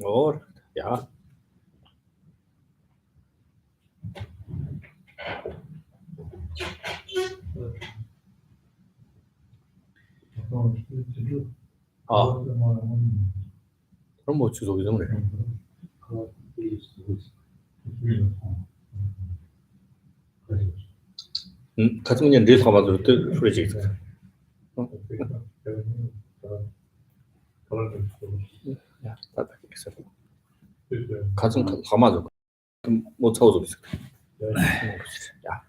Or, ja. 그럼 뭐 주석이죠, 그래. 같은 그냥 네 사마들 때 소리지. 야, 다 있어. 같은 사마들 못 차오죠, 있어. 야.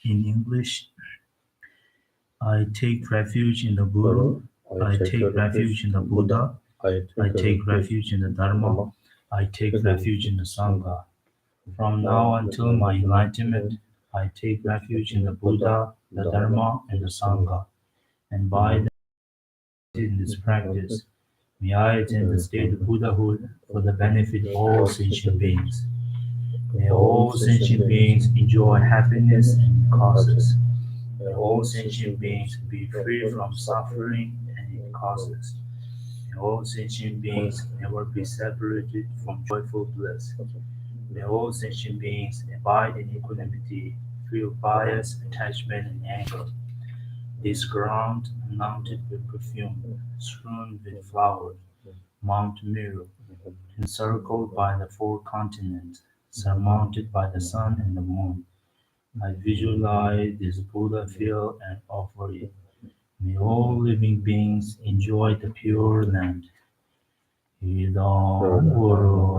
In English, I take refuge in the Guru, I take refuge in the Buddha, I take refuge in the Dharma, I take refuge in the Sangha. From now until my enlightenment, I take refuge in the Buddha, the Dharma, and the Sangha. And by in this practice, may I attain the state of Buddhahood for the benefit of all sentient beings. May all sentient beings enjoy happiness and causes. May all sentient beings be free from suffering and its causes. May all sentient beings never be separated from joyful bliss. May all sentient beings abide in equanimity, free of bias, attachment, and anger. This ground, anointed with perfume, strewn with flowers, Mount Meru, encircled by the four continents, surmounted by the sun and the moon. I visualize this Buddha field and offer it. May all living beings enjoy the pure land. Idam Guru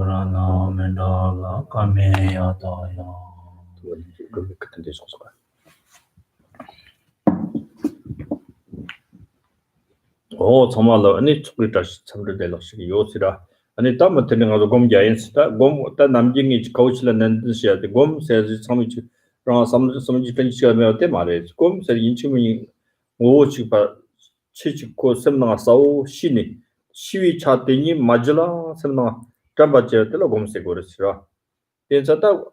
Mendala Kameya Daya. 룸이 같은 데 있어서 가요. 정말로 아니 축을 다시 참를 될럭시 요시라 아니 땀을 드는 거도 곰 야인스다 곰다 남징이 거실은 뜻이야 곰 세지 참이지 그러나 삼지 편지가 때 말해 곰 세 인치문이 오지 봐 치치고 셈나가 싸우 시니 시위 차대니 맞으라 셈나가 잡아져 들어 곰세 거르시라 괜찮다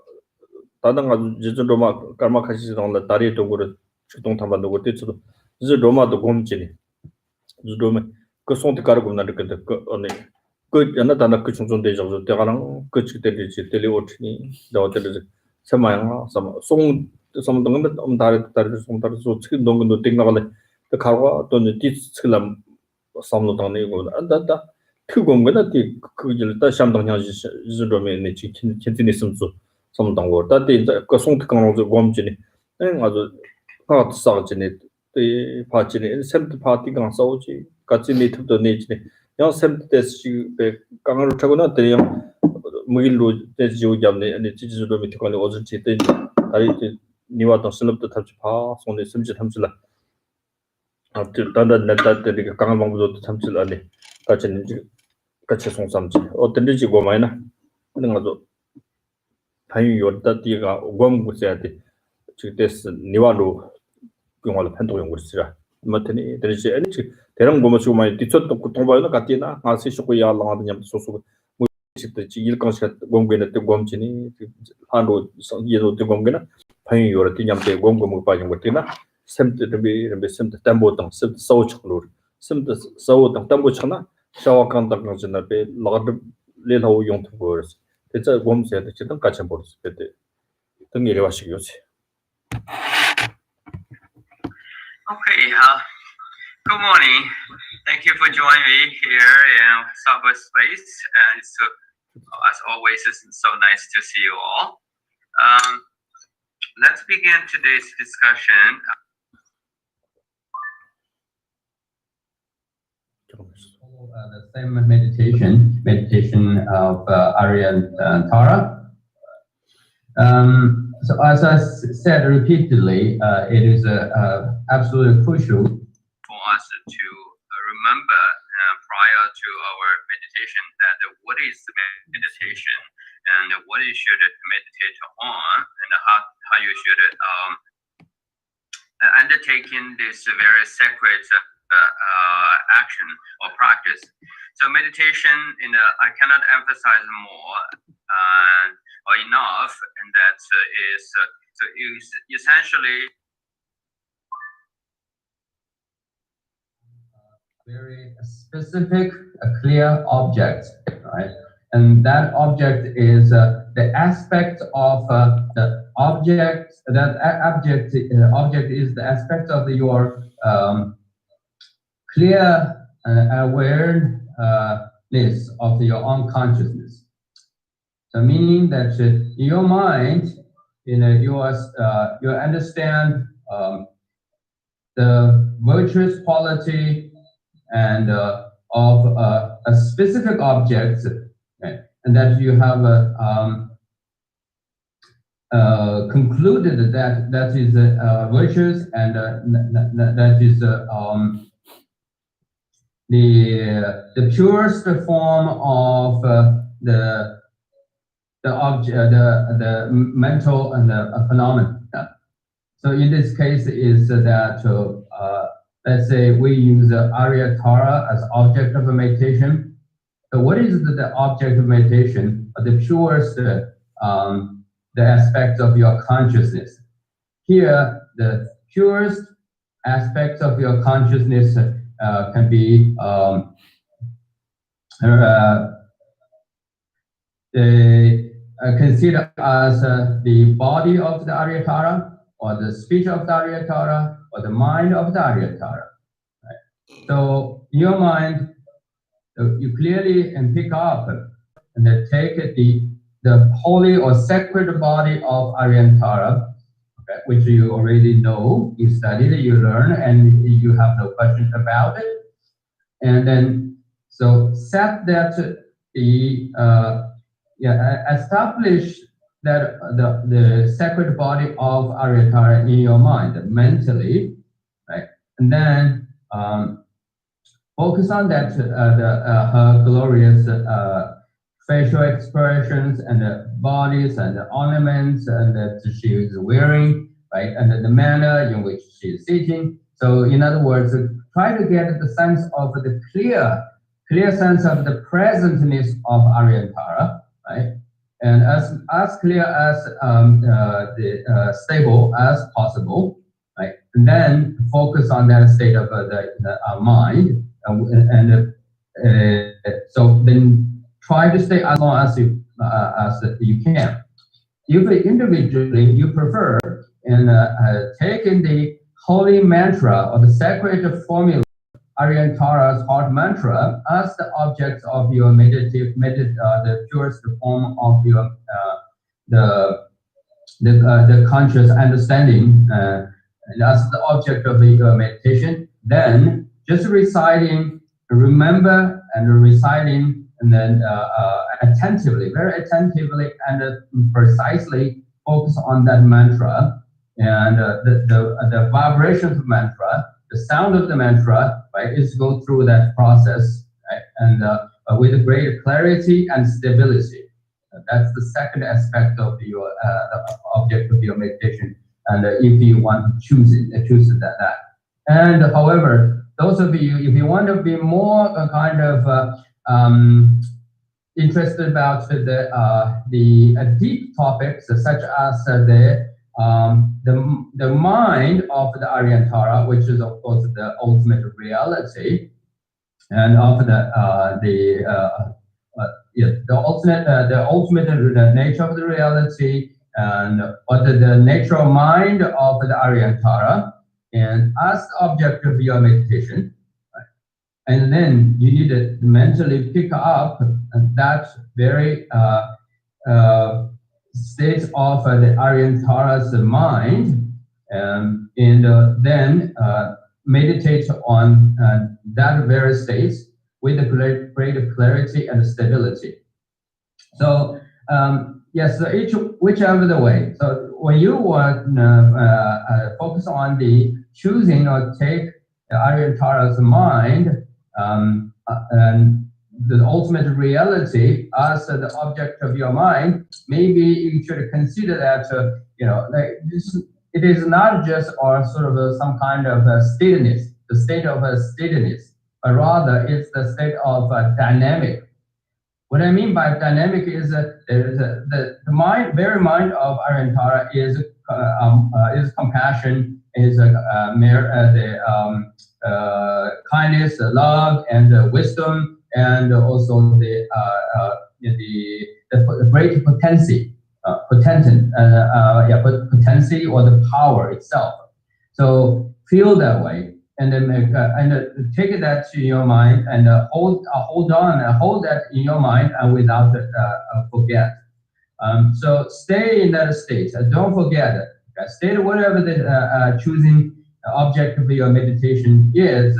다른 거 지저 로마 까마 카시스 동라 다리 도구를 주동 탐반도 것도 저 로마도 곰지니 로마 그 손도 가르고 나를 그 아니 그 연나다나 그 중전 대저도 대가랑 그 지대리지 텔레오트니 너들 세마양 송 something 다리 송다리 소 지금 농근도 땡나가네 그 가와 또는 디스클람 something 이거 안다다 그공거다 그걸 다 상당히 지로메네 지킨 있음수 something 거 다데 그 송트 강로도 곰지니 아주 아 싸지니 이 파지니 샘트 파티가 싸우지 같이 네트도 네지니 양 샘트 데스 강으로 타고나 대양 무일로 데지오 잡네 아니 지지도 밑에 관리 어질지 때 다리 니와도 슬럽도 탑지 파 손에 심지 탐질라 앞들 단단 냈다들이 강한 방법도 탐질 아니 같이 송삼지 어떤지 고마이나 그런 것도 당연히 요다디가 고음고서야 돼 지데스 니와로 용어로 판독용 거지라 맞더니 대리지 아니 대랑 고모시고 많이 뒤쳤던 그 동바이나 같이나 아시쇼고 야랑하는 냠 소소 뭐 지듯이 일강식 공부에는 또 공지니 한로 예도 또 공부나 당연히 요렇게 냠때 공부 빠진 것들이나 샘트르비 샘트 담보당 샘트 소우치로 샘트 소우당 담보치나 샤워칸당 간지나베 라드 레라오 용투 버스 대자 공세도 지금 같이 버스 그때 등 이래와시기요지 Okay, good morning. Thank you for joining me here in Southwest Space. And as always, it's so nice to see you all. Let's begin today's discussion. The same meditation of Arya Tara. So as I said repeatedly, it is absolutely crucial For us to remember prior to our meditation that what is meditation and what you should meditate on and how you should undertaking this very sacred action or practice. So meditation, I cannot emphasize more or enough, and that is essentially very specific, clear object, right? And that object is the aspect of the object. That object is the aspect of your clear awareness of your own consciousness. So meaning that in your mind, you understand the virtuous quality and of a specific object, right? And that you have concluded that is virtuous and that is the purest form of the object, the mental and the phenomenon. So in this case is that let's say we use Arya Tara as object of meditation. So what is the object of meditation? The purest, the aspect of your consciousness. Here, the purest aspect of your consciousness can be considered as the body of the Aryatara, or the speech of the Aryatara, or the mind of the Aryatara. Right? So in your mind, you clearly can pick up and then take the holy or sacred body of Aryatara, okay, which you already know, you studied, you learn, and you have no question about it. And then, so set that establish that the sacred body of Aryatara in your mind mentally, right? And then focus on that her glorious facial expressions and the bodies and the ornaments and that she is wearing, right? And the manner in which she is sitting. So in other words, try to get the sense of the clear sense of the presentness of Aryatara, right? And as clear as stable as possible, right? And then focus on that state of the mind, so then try to stay as long as you can. If individually you prefer in taking the holy mantra or the sacred formula, Aryatara's heart mantra, as the object of your the purest form of your the conscious understanding, and as the object of your meditation, then just reciting, remember and reciting, and then attentively, very attentively and precisely focus on that mantra, and the vibrations of mantra, the sound of the mantra, right, is go through that process, right, and with great clarity and stability. That's the second aspect of your the object of your meditation. And if you want to choose that. And however, those of you, if you want to be more kind of interested about the deep topics such as the mind of the Aryatara, which is of course the ultimate reality, and of the ultimate nature of the reality, and what the natural mind of the Aryatara, and as the object of your meditation. And then you need to mentally pick up that very state of the Aryatara's mind, and then meditate on that very state with a great clarity and stability. So yes, so whichever the way. So when you want focus on the choosing or take the Aryatara's mind, and the ultimate reality as the object of your mind, maybe you should consider that like it is not just or sort of some kind of steadiness, the state of steadiness, but rather it's the state of dynamic. What I mean by dynamic is the very mind of Aryatara is compassion, is kindness, love, and wisdom, and also the great potency, potency or the power itself. So feel that way, and then take that to your mind, and hold that in your mind, and without forget. So stay in that state. Don't forget it. Stay whatever the choosing object of your meditation is,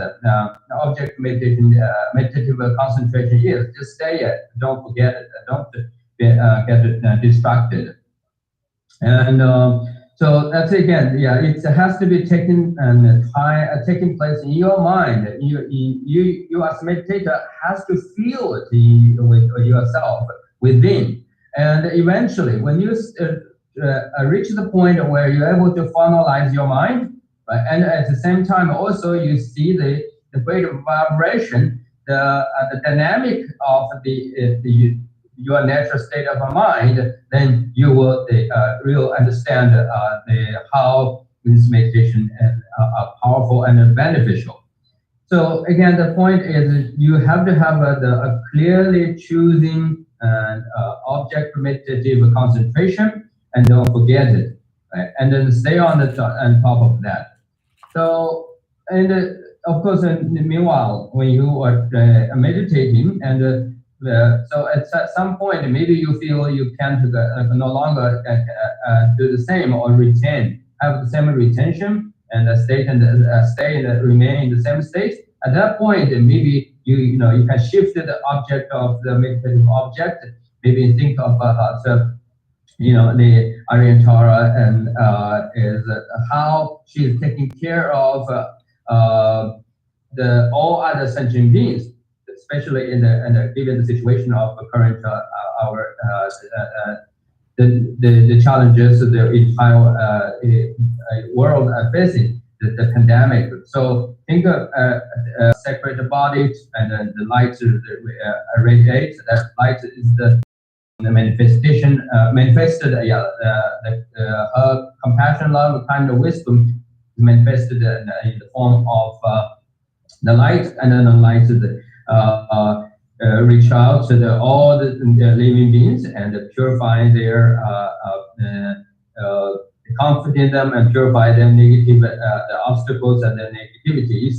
object meditation, meditative concentration is. Just stay it. Don't forget it. Don't get distracted. And so that's again, it has to be taken taking place in your mind. You as a meditator has to feel it with yourself within, and eventually, when you reach the point where you're able to formalize your mind, right, and at the same time also you see the great vibration, the dynamic of your natural state of mind, then you will really understand how this meditation is powerful and beneficial. So again, the point is you have to have a clearly choosing and object meditative concentration, and don't forget it, right? And then stay on top of that. So, and of course, meanwhile, when you are meditating, and so at some point, maybe you feel you can't no longer do the same or have the same retention and remain in the same state. At that point, maybe you can shift the object of the meditative object. Maybe think of the Aryan Tara and is how she is taking care of all other sentient beings, especially given the situation of the current the challenges the entire world are facing, the pandemic. So think of sacred body, and then the light radiates. That light is the manifested her compassion, love, kind of wisdom manifested in the form of the light, and then the light reach out to all the living beings and purify their comfort in them and purify their negative the obstacles and their negativities.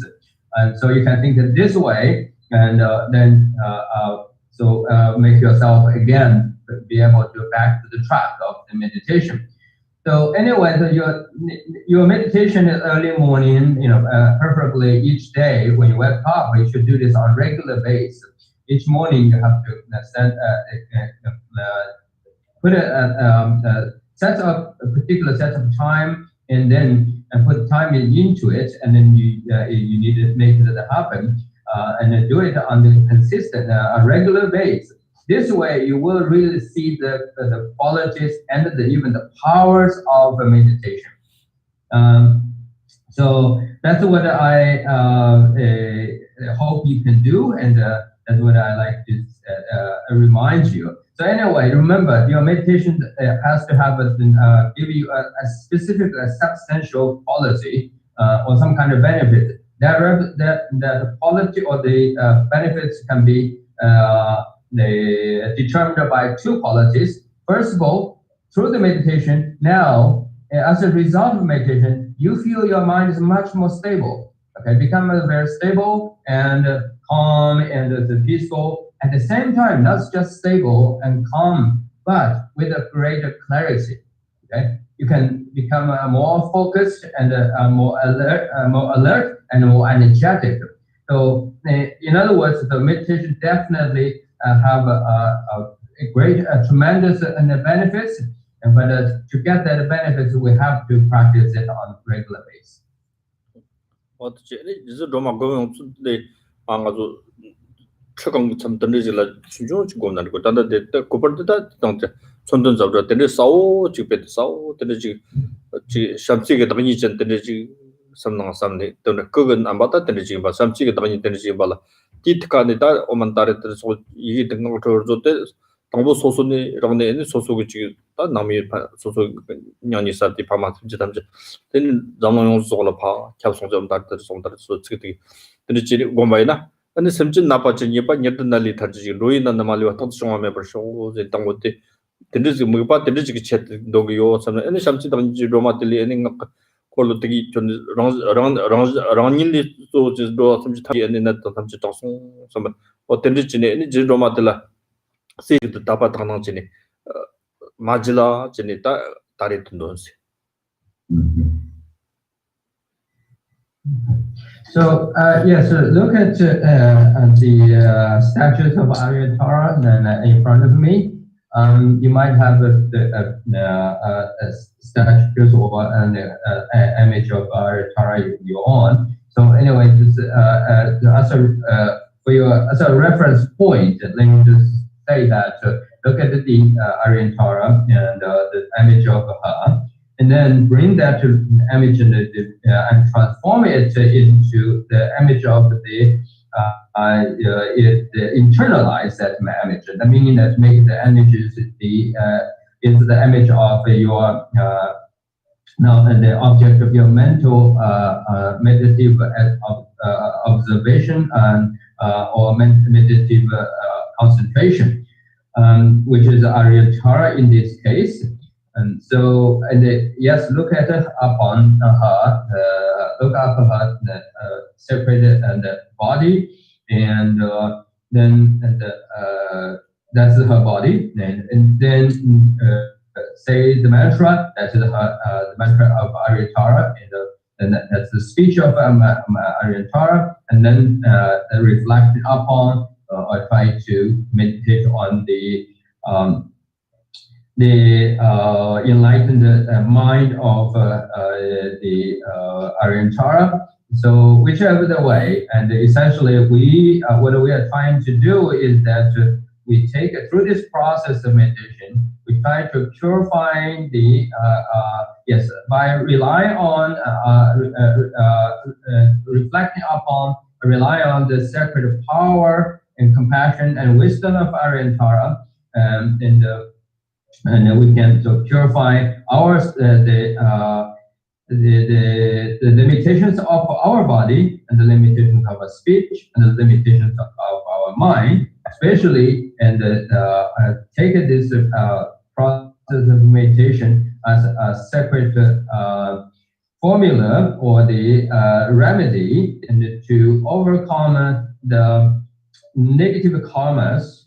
And so you can think that this way, and then make yourself again be able to back to the track of the meditation. So anyway, so your meditation is early morning, preferably each day when you wake up. You should do this on a regular basis. Each morning you have to set up a particular set of time, and then put time into it, and then you need to make it happen, and then do it on the consistent, regular basis. This way, you will really see the qualities and even the powers of meditation. So that's what I hope you can do, and that's what I like to remind you. So anyway, remember, your meditation has to have give you a specific, substantial quality or some kind of benefit. That quality or the benefits can be determined by two qualities. First of all, through the meditation, now as a result of meditation, you feel your mind is much more stable. Okay, become very stable and calm and peaceful. At the same time, not just stable and calm, but with a greater clarity. Okay, you can become more focused and more alert and more energetic. So, in other words, the meditation definitely have a great, tremendous benefits. But to get that benefits, we have to practice it on a regular basis. 최강 참 던지질라 중중 지금 나고 단다데 고버다 당자 손돈 잡다 데네 싸우 집에 싸우 데네 지 샴치게 담니 전 데네 지 삼나 삼네 데네 그건 안 받다 데네 지 봐 샴치게 담니 데네 지 발라 티트카네다 오만다레 소 이게 등는 거 저때 당보 소소니 라네 소소고 지 남이 소소 년이 사티 파마 지 담지 데네 잠노용 소라 파 캡송 좀 다들 송다들 소 지게 데네 지 고마이나 and something Napacha Yepa Yetanali Taji, Ruin and the Mali was not strong member shows it down with the Mupa, the Digic chat, Dogio, and something Romatili, and quality around so just do some and in that some or Tendichine, any Romatilla, see the Tapatanachini, Magilla, Genita, Taritundons. So yes, look at the statues of Arya Tara in front of me. You might have a statues or an image of Arya Tara you own. So anyway, just as a reference point, let me just say that look at the Arya Tara and the image of her. And then bring that to an image and transform it into the image of internalize that image. That meaning that make the images is the image of your the object of your mental meditative observation and or meditative concentration. which is Aryatara in this case. And so, yes, look at upon her, look up her separated body, and then that's her body, and then say the mantra. That is the mantra of Aryatara, and that's the speech of Aryatara, and then reflect upon or try to meditate on the enlightened mind of the Aryatara. So whichever the way, and essentially what we are trying to do is that we take through this process of meditation, we try to purify the by relying on reflecting upon, rely on the sacred power and compassion and wisdom of Aryatara, and we can purify the limitations of our body and the limitations of our speech and the limitations of our mind, especially, and take this process of meditation as a separate formula or the remedy, and to overcome the negative karmas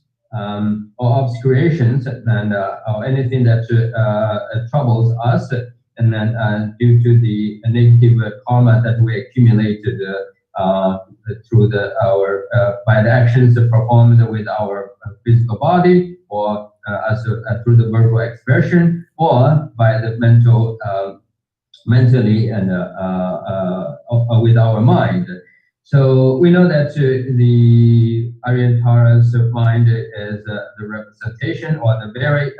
or obscurations and or anything that troubles us, and then due to the negative karma that we accumulated through our by the actions performed with our physical body, or through the verbal expression, or by the mentally and with our mind. So we know that the Aryatara's mind is the representation or the very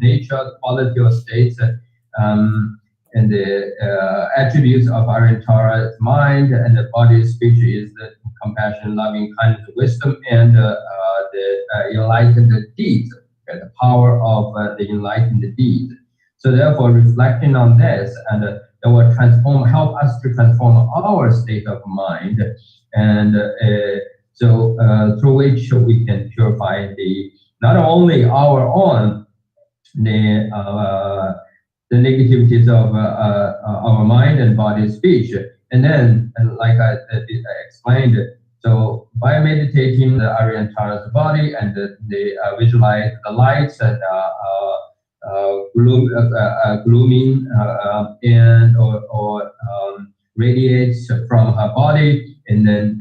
nature, quality, or states, and the attributes of Aryatara's mind, and the body speech is the compassion, loving, kindness, wisdom, and the enlightened deeds, the power of the enlightened deed. So therefore, reflecting on this, and that will help us to transform our state of mind, and so through which we can purify not only our own the negativities of our mind and body speech, and then, like I explained, so by meditating the Aryatara's body, and they visualize the lights and glooming and or radiates from her body, and then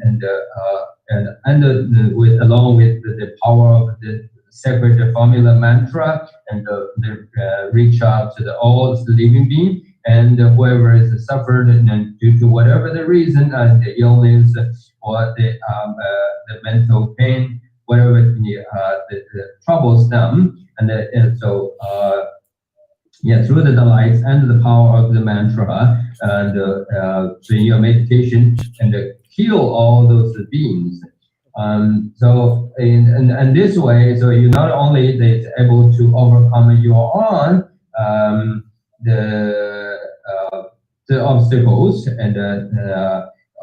along with the power of the sacred formula mantra, and reach out to all the living being, and whoever is suffered, and due to whatever the reason, the illness or the mental pain, whatever the troubles them, and so through the lights and the power of the mantra, and so in your meditation, and heal all those beings. So in this way, so you not only able to overcome your own the obstacles, and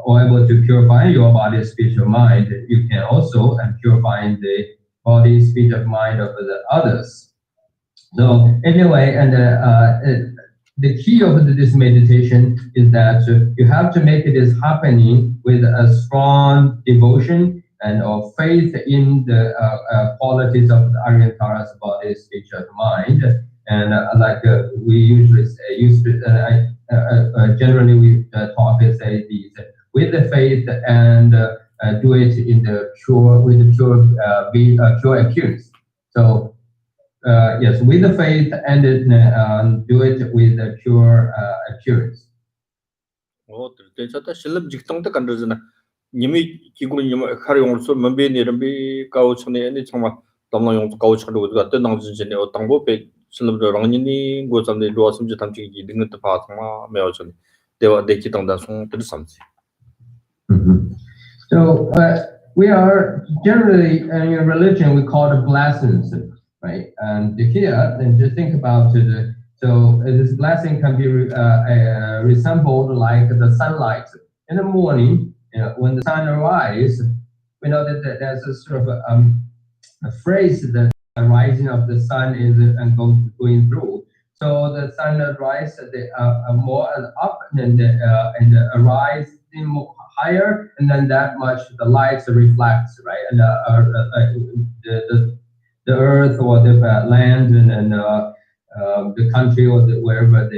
or able to purify your body, speech, or mind, you can also purify the body, speech, of mind of the others. So anyway, and the key of this meditation is that you have to make this happening with a strong devotion and or faith in the qualities of the Aryatara's body, speech, and mind. And like we usually say, generally we talk and say these with the faith, and do it in the pure appearance. So yes, with the faith, and do it with the pure appearance. 님이 기구는 하려고서 만배니름비 가오천에 아니 정말 담나용 가오천도 같은 당진진에 어떤 거 실험들랑니 고삼들 로아섬지 담치기 등은 또 봐서 매어전 대화 대기 당단송 들삼지. So we are generally in religion we call it blessings, right? And here, and just think about so this blessing can be resembled like the sunlight in the morning. When the sun arises, we know that there's a sort of a phrase that rising of the sun is going through. So the sun rise more up and rise higher, and then that much the light reflects, right? And the earth or the land and the country or wherever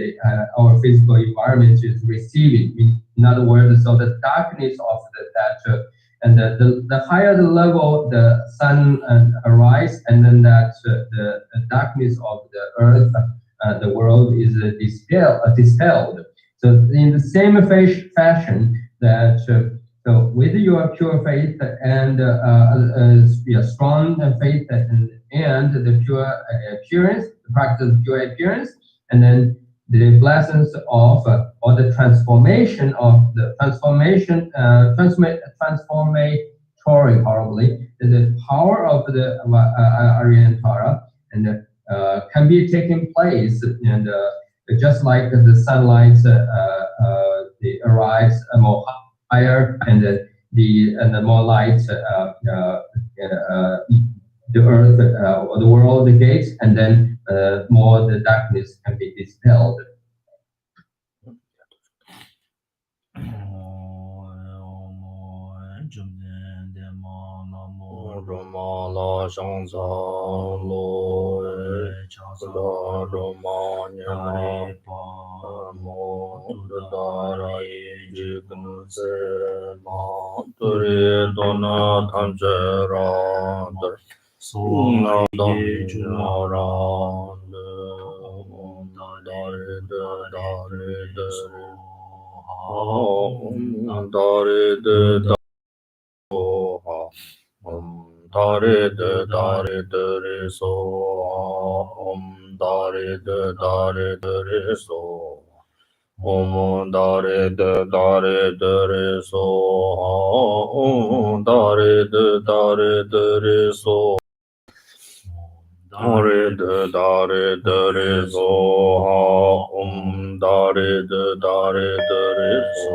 our physical environment is receiving. In other words, so the darkness of that and the higher the level the sun arise, and then that the darkness of the earth, the world is dispelled. So in the same fashion that so with your pure faith and strong faith and the pure appearance, the practice of pure appearance, and then the blessings of or the transformation of the transformatory probably the power of the Aryantara and can be taking place, and just like the sunlight arrives more higher, and the more light the earth or the world gates, and then more the darkness can be dispelled. Dare de dare de re so om dare de dare de re so om dare de dare de re so om dare de dare de re so dare de dare de re so om dare de dare de re so.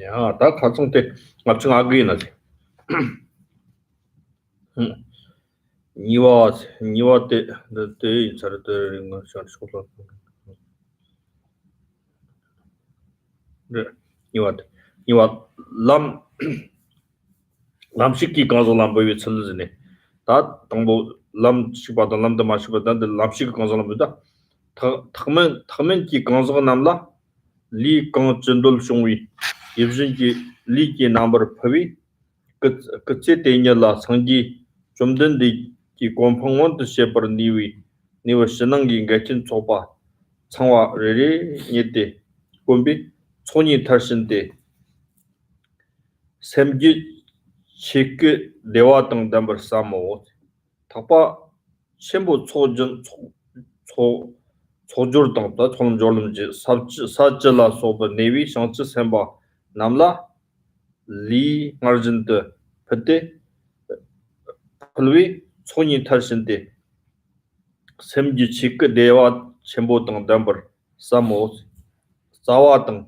야, 다 가정 때 맞춘 아그이 나지. 니와 때 잘했다는 걸 생각하고. 네, 니와 람식기 가서람 보이 철르네. 다 동보 람식바다 람다 마시바다 람식 가서람보다 타면 기 가서 남라 리 강전돌 송위 입진기 리기 넘버 파위 그치 때냐라 상기 좀든디 기 공평원도 셰퍼 니와 신앙기 같은 초바 창화 레리 니데 곰비 촌이 탈신데 샘기 체크 대화 등 담버 사모 타파 첨부 초전 초절 등다 총절음지 사절라 소버 네비 상치 셈바 남라 리 마르진드 그때 플위 촌이 탈신데 샘기 체크 대화 첨부 등 담버 사모 사와 등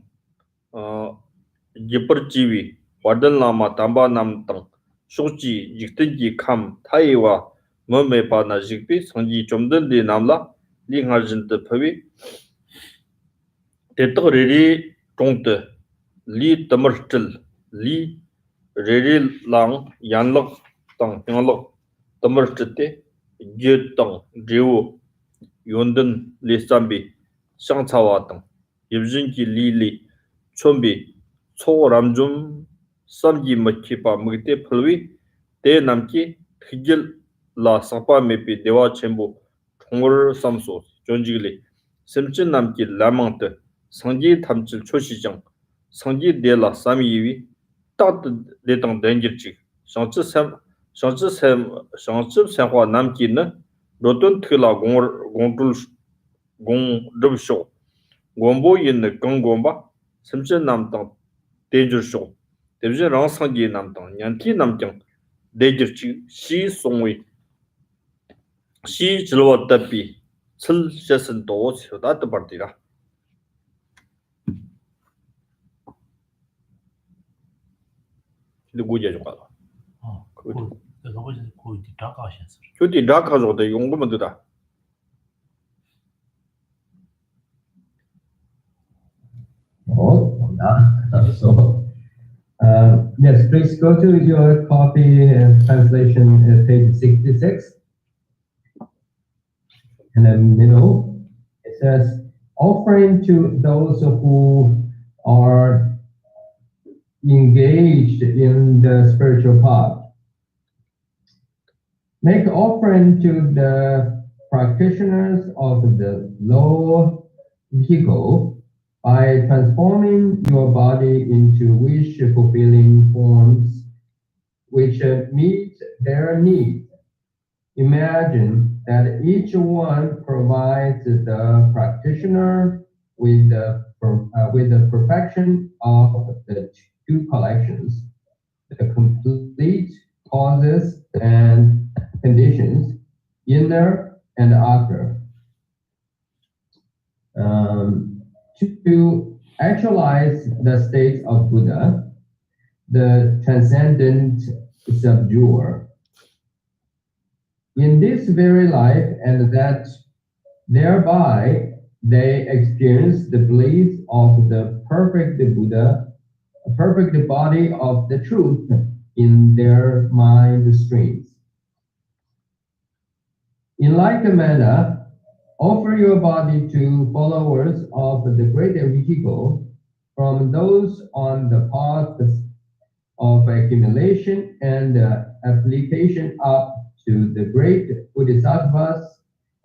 기퍼지위 와들라마 담바남 등 쇼지 직든지 감 타이와 머메바나 직비 성지 좀든디 남라 링하진드 퍼위 데터리리 동드 리 더머틀 리 레리랑 양럭 등 양럭 더머트테 제등 제우 윤든 리삼비 상차와 등 입진기 리리 촌비 초람좀 쌈기 먹기바 먹때 풀위 대 남기 튀길 라 사파 메피 대화 첨부 통을 삼소 존지글리 심진 남기 라망트 성지 탐질 초시정 성지 대라 삼이위 따드 대당 댕지지 상지 생화 남기는 로돈 틀라 공들 공르쇼 공보 있는 공공바 심진 남당 대주쇼 대주 랑상기 남당 냥티 남정 대주치 시 송위 시 질워다비 슬셔선 도치다 뜻받디라 근데 고제 좀 가라 내가 보지 거기 다가셨어. 저기 다가서도 용금은 되다 Oh, so, yes, please go to your copy translation page 66. In the middle, it says, offering to those who are engaged in the spiritual path. Make offering to the practitioners of the low vehicle by transforming your body into wish-fulfilling forms which meet their needs. Imagine that each one provides the practitioner with the perfection of the two collections, the complete causes and conditions, inner and outer. To actualize the state of Buddha, the transcendent subduer, in this very life, and that thereby they experience the bliss of the perfect Buddha, a perfect body of the truth in their mind streams. In like manner, Offer your body to followers of the great vehicle, from those on the path of accumulation and application up to the great bodhisattvas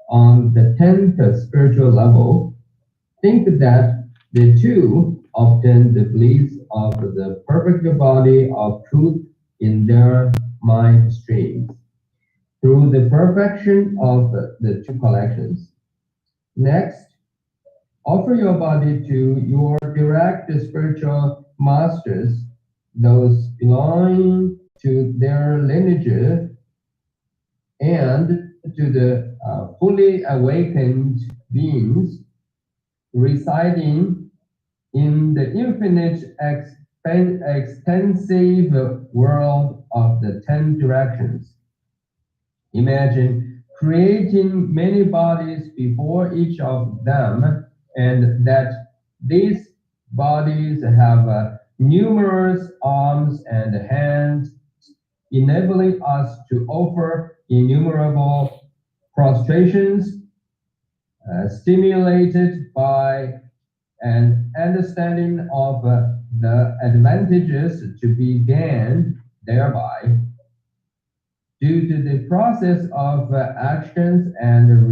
on the 10th spiritual level. Think that the two obtain the bliss of the perfect body of truth in their mind streams through the perfection of the two collections. Next, offer your body to your direct spiritual masters, those belonging to their lineage, and to the fully awakened beings residing in the infinite extensive world of the 10 directions. Imagine creating many bodies before each of them, and that these bodies have numerous arms and hands, enabling us to offer innumerable prostrations, stimulated by an understanding of the advantages to be gained thereby. Due to the process of actions and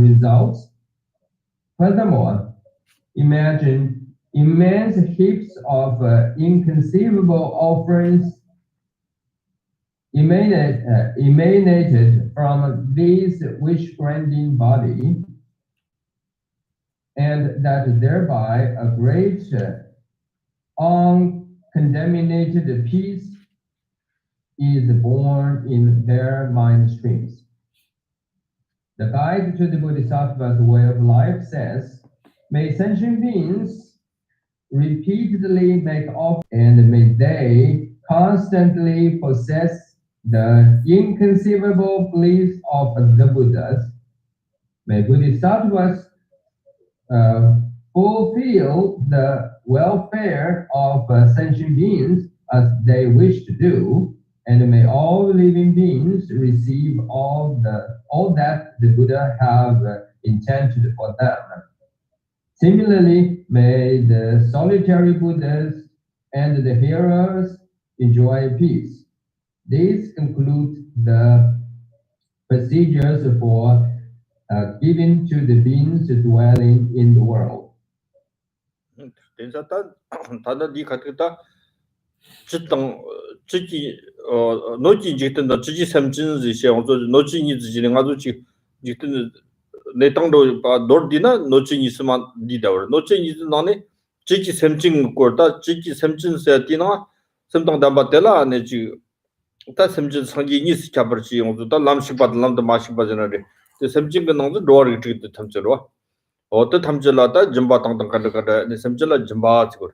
results. Furthermore, imagine immense heaps of inconceivable offerings emanated from this wish-granting body, and that thereby a great uncontaminated peace is born in their mind streams. The guide to the Bodhisattva's way of life says, may sentient beings repeatedly make off, and may they constantly possess the inconceivable bliss of the Buddhas. May Bodhisattvas fulfill the welfare of sentient beings as they wish to do, and may all living beings receive all that the Buddha have intended for them. Similarly, may the solitary Buddhas and the hearers enjoy peace. This concludes the procedures for giving to the beings dwelling in the world. 노지 지든다 지지 삼진지 시험도 노지니 지지는 아주 지 지든 내 땅도 바 노르디나 노지니 있으면 리다워 노지니 너네 지지 삼진 거다 지지 삼진세 디나 삼당 담바텔라 아니지 다 삼진 상기니 스카버지 용도다 람식바드 람도 마식바잖아데 그 삼진 그 농도 도어를 지도 탐절와 어떤 탐절라다 점바 땅땅 간다가다 네 삼절라 점바 지고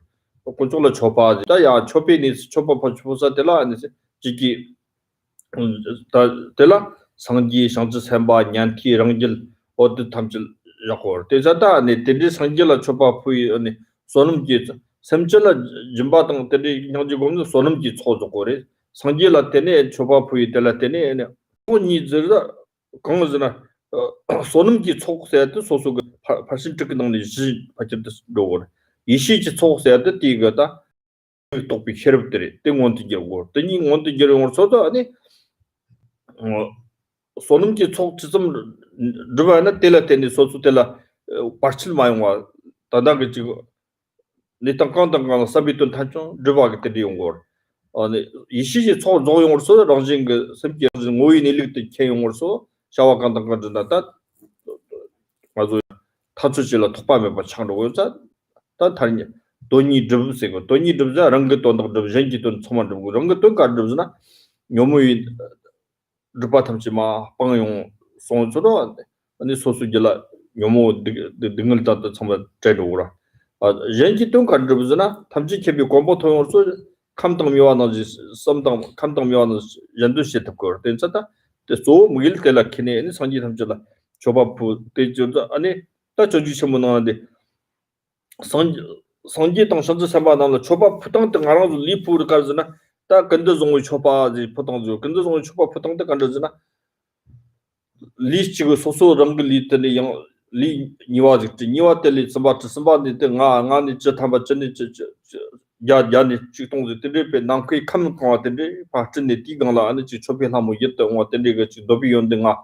control chopa ya chopi ni chopa posa de la ni jiki la sangji shangzi samba nyanti rangjil od tamjil yakor de zata ni de sangji la chopa pui ni sonum ji samjila jimba tang de nyangji gom sonum ji chozo gore sangji la tene chopa pui de la tene ni ni zira gongzina sonum ji chokse de sosu 파신 적 능력 지 받을 로 이시지 속세다 디가다 똑비 셔럽들이 땡원도 겨고 땡이 원도 겨고서도 아니 소능지 촉지점 르바나 텔라테니 소수텔라 파칠 마용와 다다게 지고 네 땅강땅강 사비돈 탄총 르바게 때리용고 아니 이시지 촉 조용으로서 런징 그 샘기 모인 일릭도 개용으로서 샤와강땅강다 아주 타츠질라 톡밤에 봐 창로고자 다 다른 돈이 드브세고 돈이 드브자 랑게 돈도 드브젠지 돈 처만 드브 랑게 돈 가드브나 요무이 르바탐지마 방용 송주로 아니 소수질라 요무 등을 따다 처만 제도라 아 젠지 돈 가드브나 탐지 개비 공보 통으로서 감동 미와나지 썸당 감동 미와나 연두시 듣고 된자다 또 무일 때라 키네 상지 탐질라 조바부 때저도 아니 다 저주시면 나는데 성지 당선자 삼바나는 초바 부당 등 알아서 리프를 가르잖아 다 근데 종의 초바지 부당주 근데 종의 초바 부당 때 가르잖아 리치고 소소랑 리트니 양 리 니와지 니와텔리 스바트 스바디 nga 저 탐바 전에 야야니 지동지 들베 난케 캄 거한테 파트니 디강라 아니 지 초변 한번 있다 와 텐디가 지 도비 연등아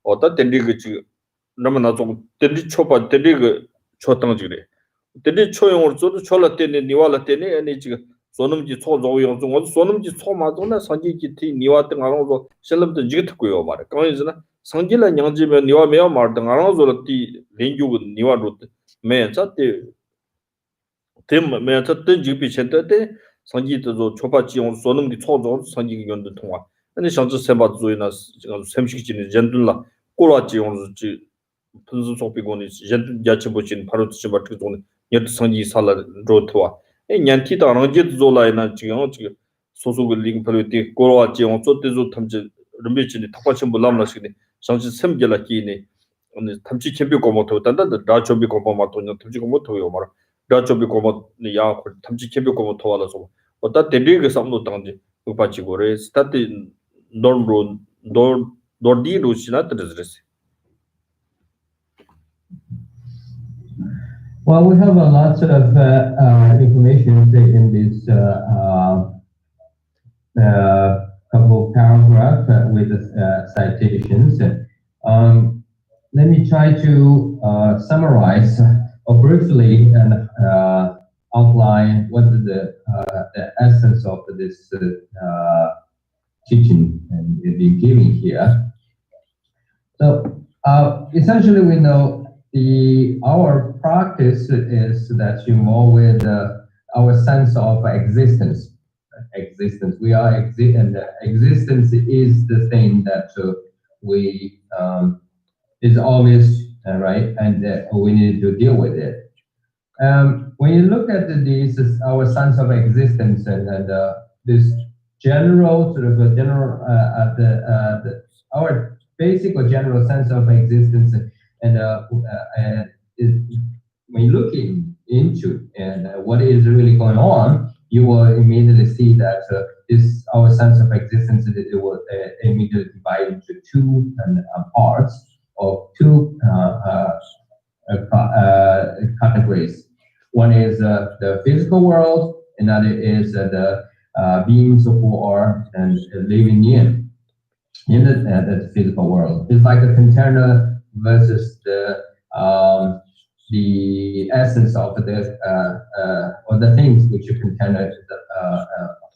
어다 텐디가 지 너무나 좀 텐디 초바 텐디가 초당지래 텐디 초용으로 저도 초라 때네 니와라 때네 아니 지 소놈지 초조용 중 소놈지 초마도나 선지지 티 니와 등 알아서 셀럽도 지게 듣고요 말에 그러니까 상질라 냥지면 니와 메어 말등 알아서 티 렌주고 니와로 매자때 템 매자때 지비 센터때 상지도 초바지용 소놈기 초조 상지 연도 통화 아니 상지 세바 조이나 샘식지는 젠들라 꼬라지용 지 분수 속비고니 젠 야치보진 바로 지 맞게 돈 여트 상지 살라 로트와 냔티다 랑지 조라이나 지금 소소그 링 펄리티 꼬라지용 쪼때조 탐지 름비치니 탁과침 불람라시니 상지 샘gel라 끼니 오늘 탐지 캠비 고모토 단다 라초비 고모마토 탐지 고모토요 말아 라초비 고모니 야 탐지 캠비 고모토 와라서 어따 데리게 삼노 당지 우파치고레 스타티 논로 도디로 시나트르스. Well, we have a lot of information in this couple paragraphs with citations. Let me try to summarize or briefly and outline what is the essence of this teaching and been giving here. So essentially, we know our practice is that involved with our sense of existence. We are and existence is the thing that we is always right, and we need to deal with it. When you look at this, our sense of existence and this general sort of a general our basic or general sense of existence, and when you look into and what is really going on, you will immediately see that this our sense of existence it will immediately divide into two parts or two categories. One is the physical world, another is the beings who are living in the physical world. It's like a container versus the essence of the or the things which a container is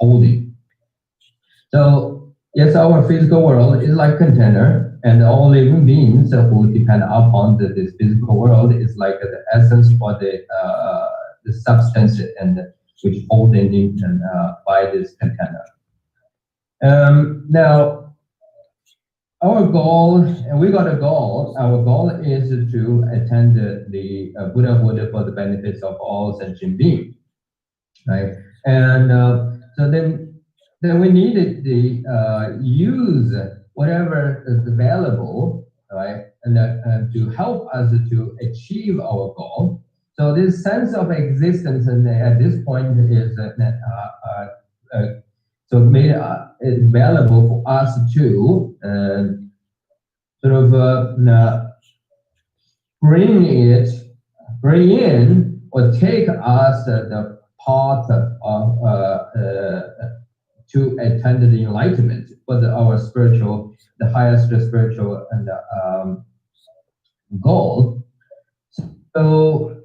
holding. So yes, our physical world is like container, and all living beings who depend upon this physical world is like the essence for the substance and which holding in by this container. Now, our goal, and we got a goal. Our goal is to attend the Buddhahood for the benefits of all sentient beings, right? And so then we needed to use whatever is available, right, and to help us to achieve our goal. So this sense of existence, and at this point, is so made it available for us to sort of bring in or take us the path of to attend the enlightenment for our spiritual, the highest spiritual and goal. So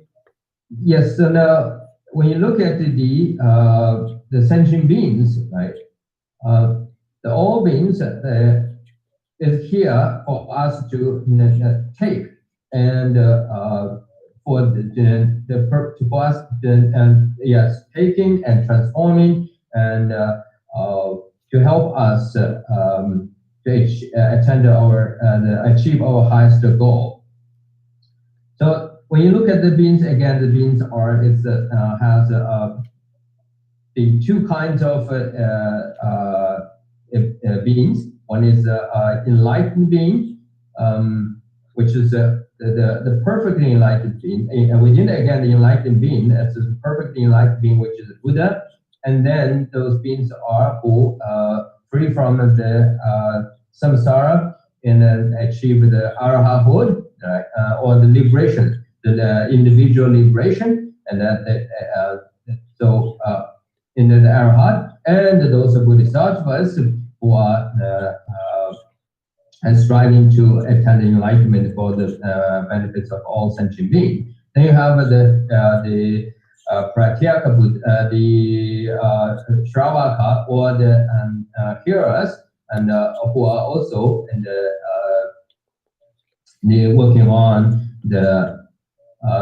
yes, so now when you look at the sentient beings, right? The all beings is here for us to take, and for for us yes, taking and transforming, and to help us to attend our achieve our highest goal. So when you look at the beings again, the beings are has the two kinds of beings. One is enlightened being, which is the perfectly enlightened being, and within again the enlightened being, as a perfectly enlightened being, which is Buddha, and then those beings are who free from the samsara and then achieve the arhathood, or the liberation, the individual liberation, and in the arhat, and those bodhisattvas who are and striving to attain enlightenment for the benefits of all sentient beings. Then you have the Pratyeka Buddha, the Shravaka, or the hearers, and who are also in they're working on the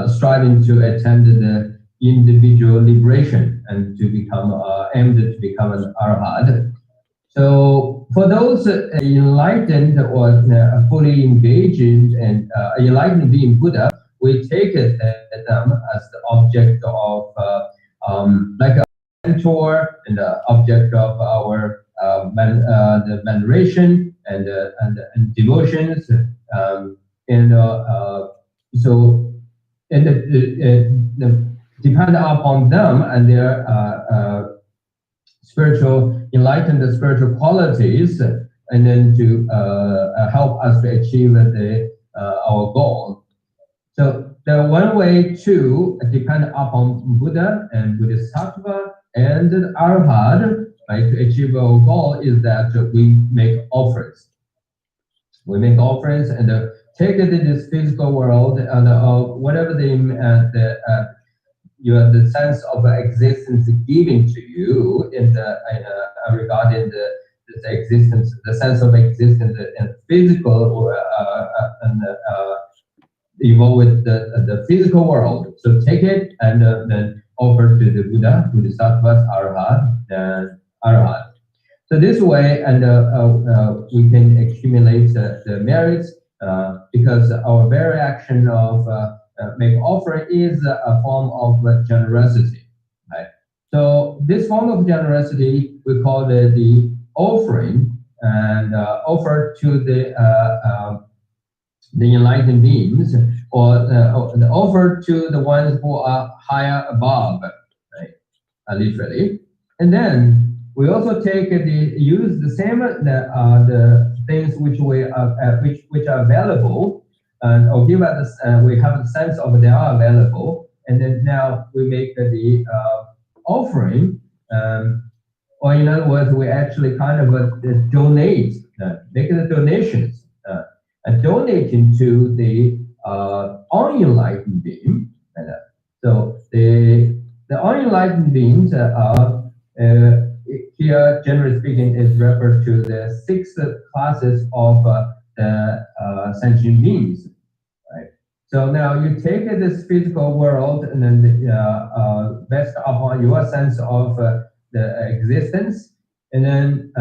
striving to attain the individual liberation and to become aimed to become an arhat. So for those enlightened or fully engaged and enlightened being Buddha, we take it them as the object of like a mentor and the object of our the veneration and devotions, depend upon them and their enlightened spiritual qualities, and then to help us to achieve our goal. So the one way to depend upon Buddha and Bodhisattva and the Arhat, right, to achieve our goal is that we make offerings. We make offerings and take it in this physical world and whatever the sense of existence given to you regarding the existence, the sense of existence and physical or evolve with the physical world. So take it and then offer to the Buddha, Bodhisattvas, Arhat. So this way, and we can accumulate the merits because our very action of make offering is a form of generosity, right? So this form of generosity we call the offering, and offer to the enlightened beings, or the offer to the ones who are higher above, right? Literally, and then we also take use the same the things which are available. Or give us we have a sense of they are available, and then now we make the offering, or in other words, we actually kind of donate, make the donations, and donating to the unenlightened being. So the unenlightened beings are here, generally speaking, is referred to the 6 classes of sentient beings. So now you take this physical world and then based upon your sense of the existence, and then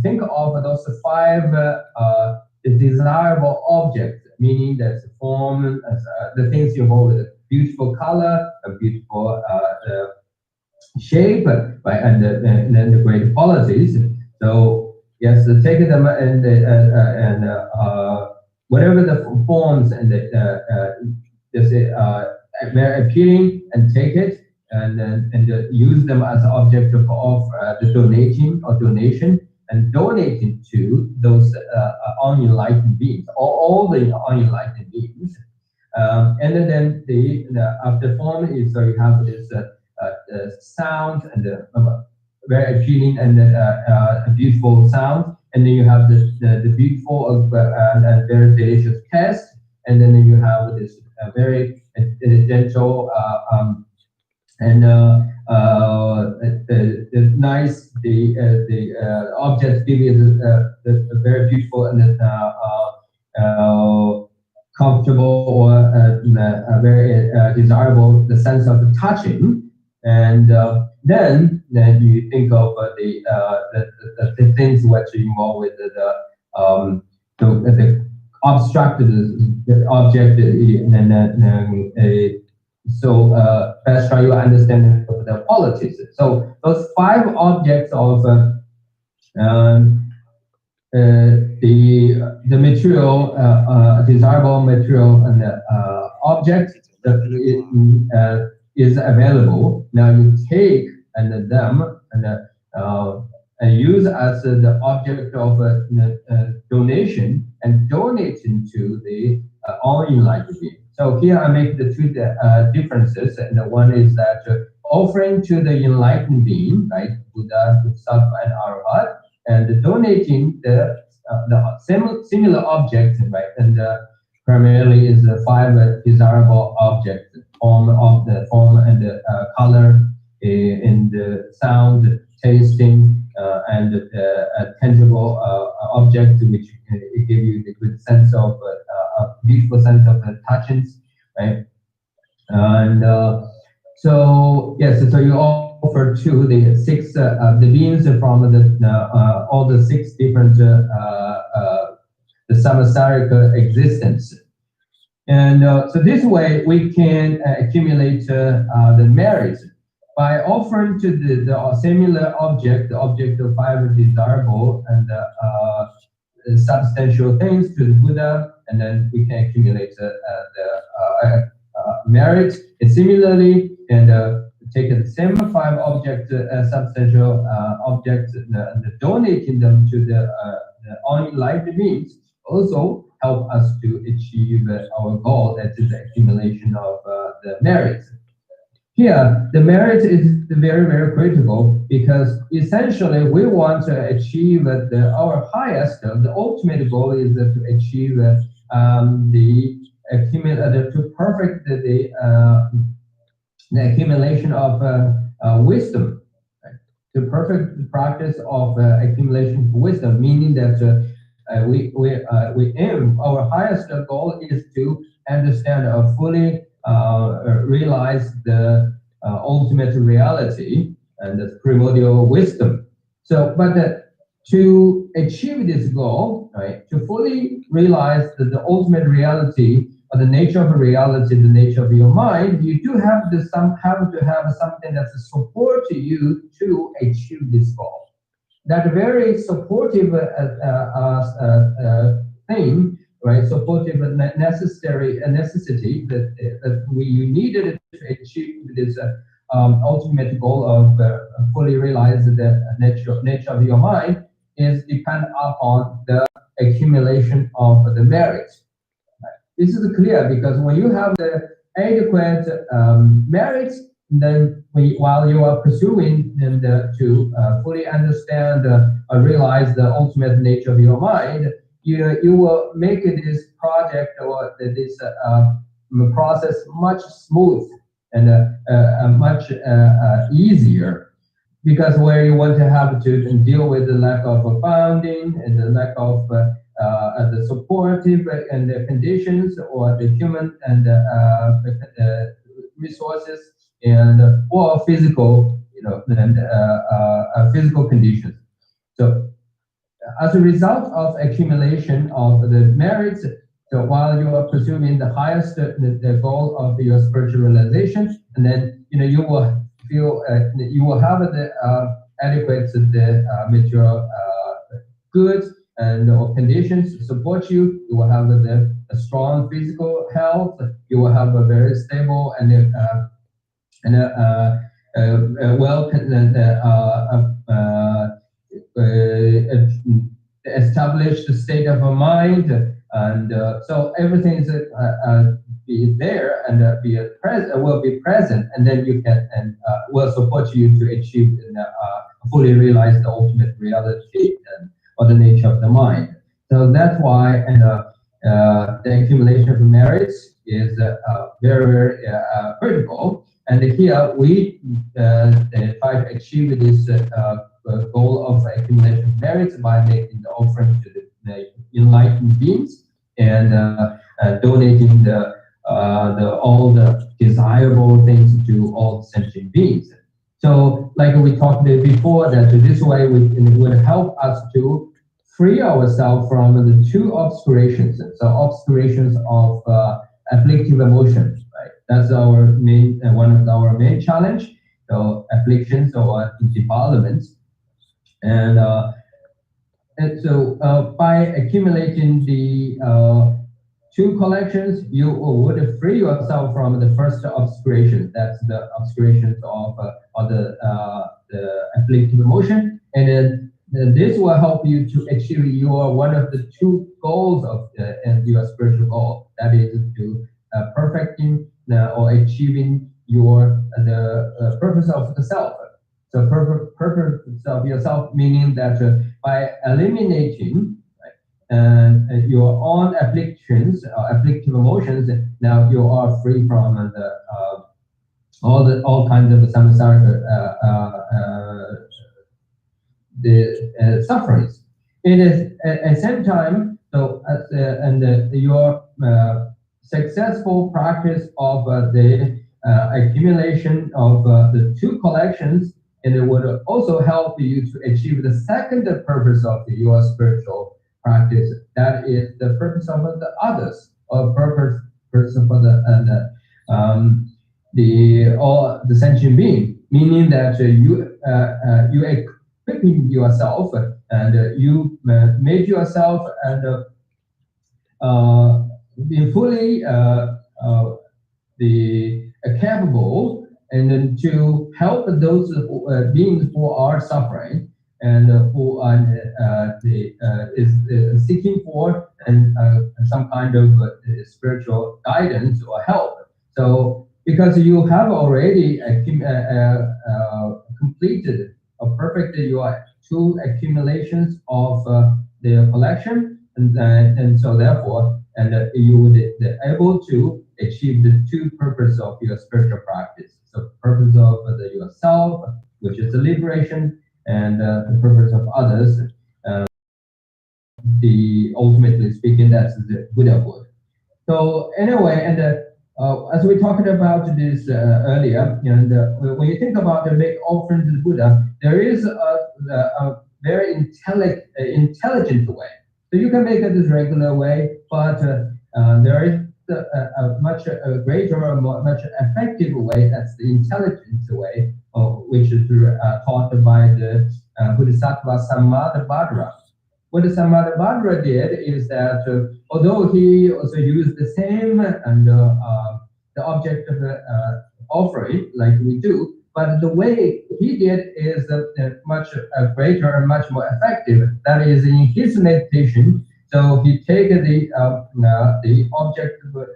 think of those 5 desirable objects, meaning that's form, the things you hold, a beautiful color, a beautiful shape, right, and then the great qualities. So yes, take them and whatever the forms and very appealing, and take it and use them as object of the donation, and donating to those unenlightened beings, all the unenlightened beings. And then the after form is, so you have this sound and very appealing and beautiful sound. And then you have the beautiful and very delicious taste, and then you have this very gentle and nice the objects give you the very beautiful and comfortable or very desirable the sense of touching, and then you think of the things which involve with the abstract object, so that's how you understand the qualities. So those 5 objects of the material, desirable material and object that is available. Now you take and them use as the object of donation and donating to the unenlightened being. So here I make the two differences, and the one is that offering to the enlightened being, right, Buddha, Bodhisattva, and Arhat, and donating the similar objects, right, and primarily is the 5 desirable objects: form and the color, in the sound, tasting, and a tangible object, which give you the good sense of a beautiful sense of touchings, right? And so yes, so you offer to the 6 the beings from all the 6 different the samsaric existence. And so this way we can accumulate the merits by offering to the similar object, the object of 5 desirable and substantial things to the Buddha, and then we can accumulate the merit. And similarly, and take the same 5 objects, substantial objects, and donating them to the unenlightened beings also help us to achieve our goal, that is the accumulation of the merits. Here, the merit is very, very critical, because essentially we want to achieve our highest, the ultimate goal is to achieve to perfect the accumulation of wisdom, right? To perfect the practice of accumulation of wisdom, meaning that we aim, our highest goal is to understand or fully realize the ultimate reality and the primordial wisdom. So, but to achieve this goal, right, to fully realize the ultimate reality or the nature of reality, the nature of your mind, you do have to have something that supports you to achieve this goal. That very supportive thing, right? Supportive necessity that you needed to achieve this ultimate goal of fully realize the nature of your mind is depend upon the accumulation of the merits. Right? This is clear, because when you have the adequate merits, then while you are pursuing and to fully understand or realize the ultimate nature of your mind, you will make this project or this process much smooth and much easier, because where you want to have to deal with the lack of funding and the lack of the supportive and the conditions or the human and resources and or physical, and physical conditions. So as a result of accumulation of the merits, so while you are pursuing the highest, the goal of your spiritual realization, and then you will feel you will have the adequate material goods and or conditions to support you. You will have a strong physical health. You will have a very stable and well established state of mind, and so everything is be there and will be present, and then you can and will support you to achieve and fully realize the ultimate reality or the nature of the mind. So that's why the accumulation of merits is very, very critical. And here we try to achieve this goal of accumulation of merits by making the offering to the enlightened beings and donating all the desirable things to all sentient beings. So, like we talked before, that this way it would help us to free ourselves from the 2 obscurations. So, obscurations of afflictive emotion, right? That's our main one of our main challenge. So, afflictions or defilements, and so by accumulating the 2 collections, you would free yourself from the first obscuration. That's the obscurations of the afflictive emotion, and then this will help you to achieve your one of the two goals of your spiritual goal. That is to perfecting or achieving your the purpose of the self. So purpose of yourself, meaning that by eliminating your own afflictions, afflictive emotions, now you are free from all kinds of samsara the sufferings. It is at the same time, so your successful practice of the accumulation of the two collections, and it would also help you to achieve the second purpose of your spiritual practice. That is the purpose of the others, or purpose for the sentient being, meaning that you equipping yourself and you made yourself and be fully capable and then to help those beings who are suffering and who are seeking for and some kind of spiritual guidance or help. So because you have already completed or perfected your two accumulations of the collection, and so therefore, you would be able to achieve the two purposes of your spiritual practice. So purpose of yourself, which is the liberation, and the purpose of others, ultimately speaking, that's the Buddhahood. So anyway, and as we talked about this earlier, and when you think about the make offering to the Buddha, there is a very intelligent way. So you can make it this regular way, but there is a much greater, much effective way. That's the intelligent way, which is taught by the Bodhisattva Sammadabhadra. What the Sammadabhadra did is that although he also used the same and the object of offering like we do, but the way he did is much greater and much more effective. That is in his meditation. So he take the object of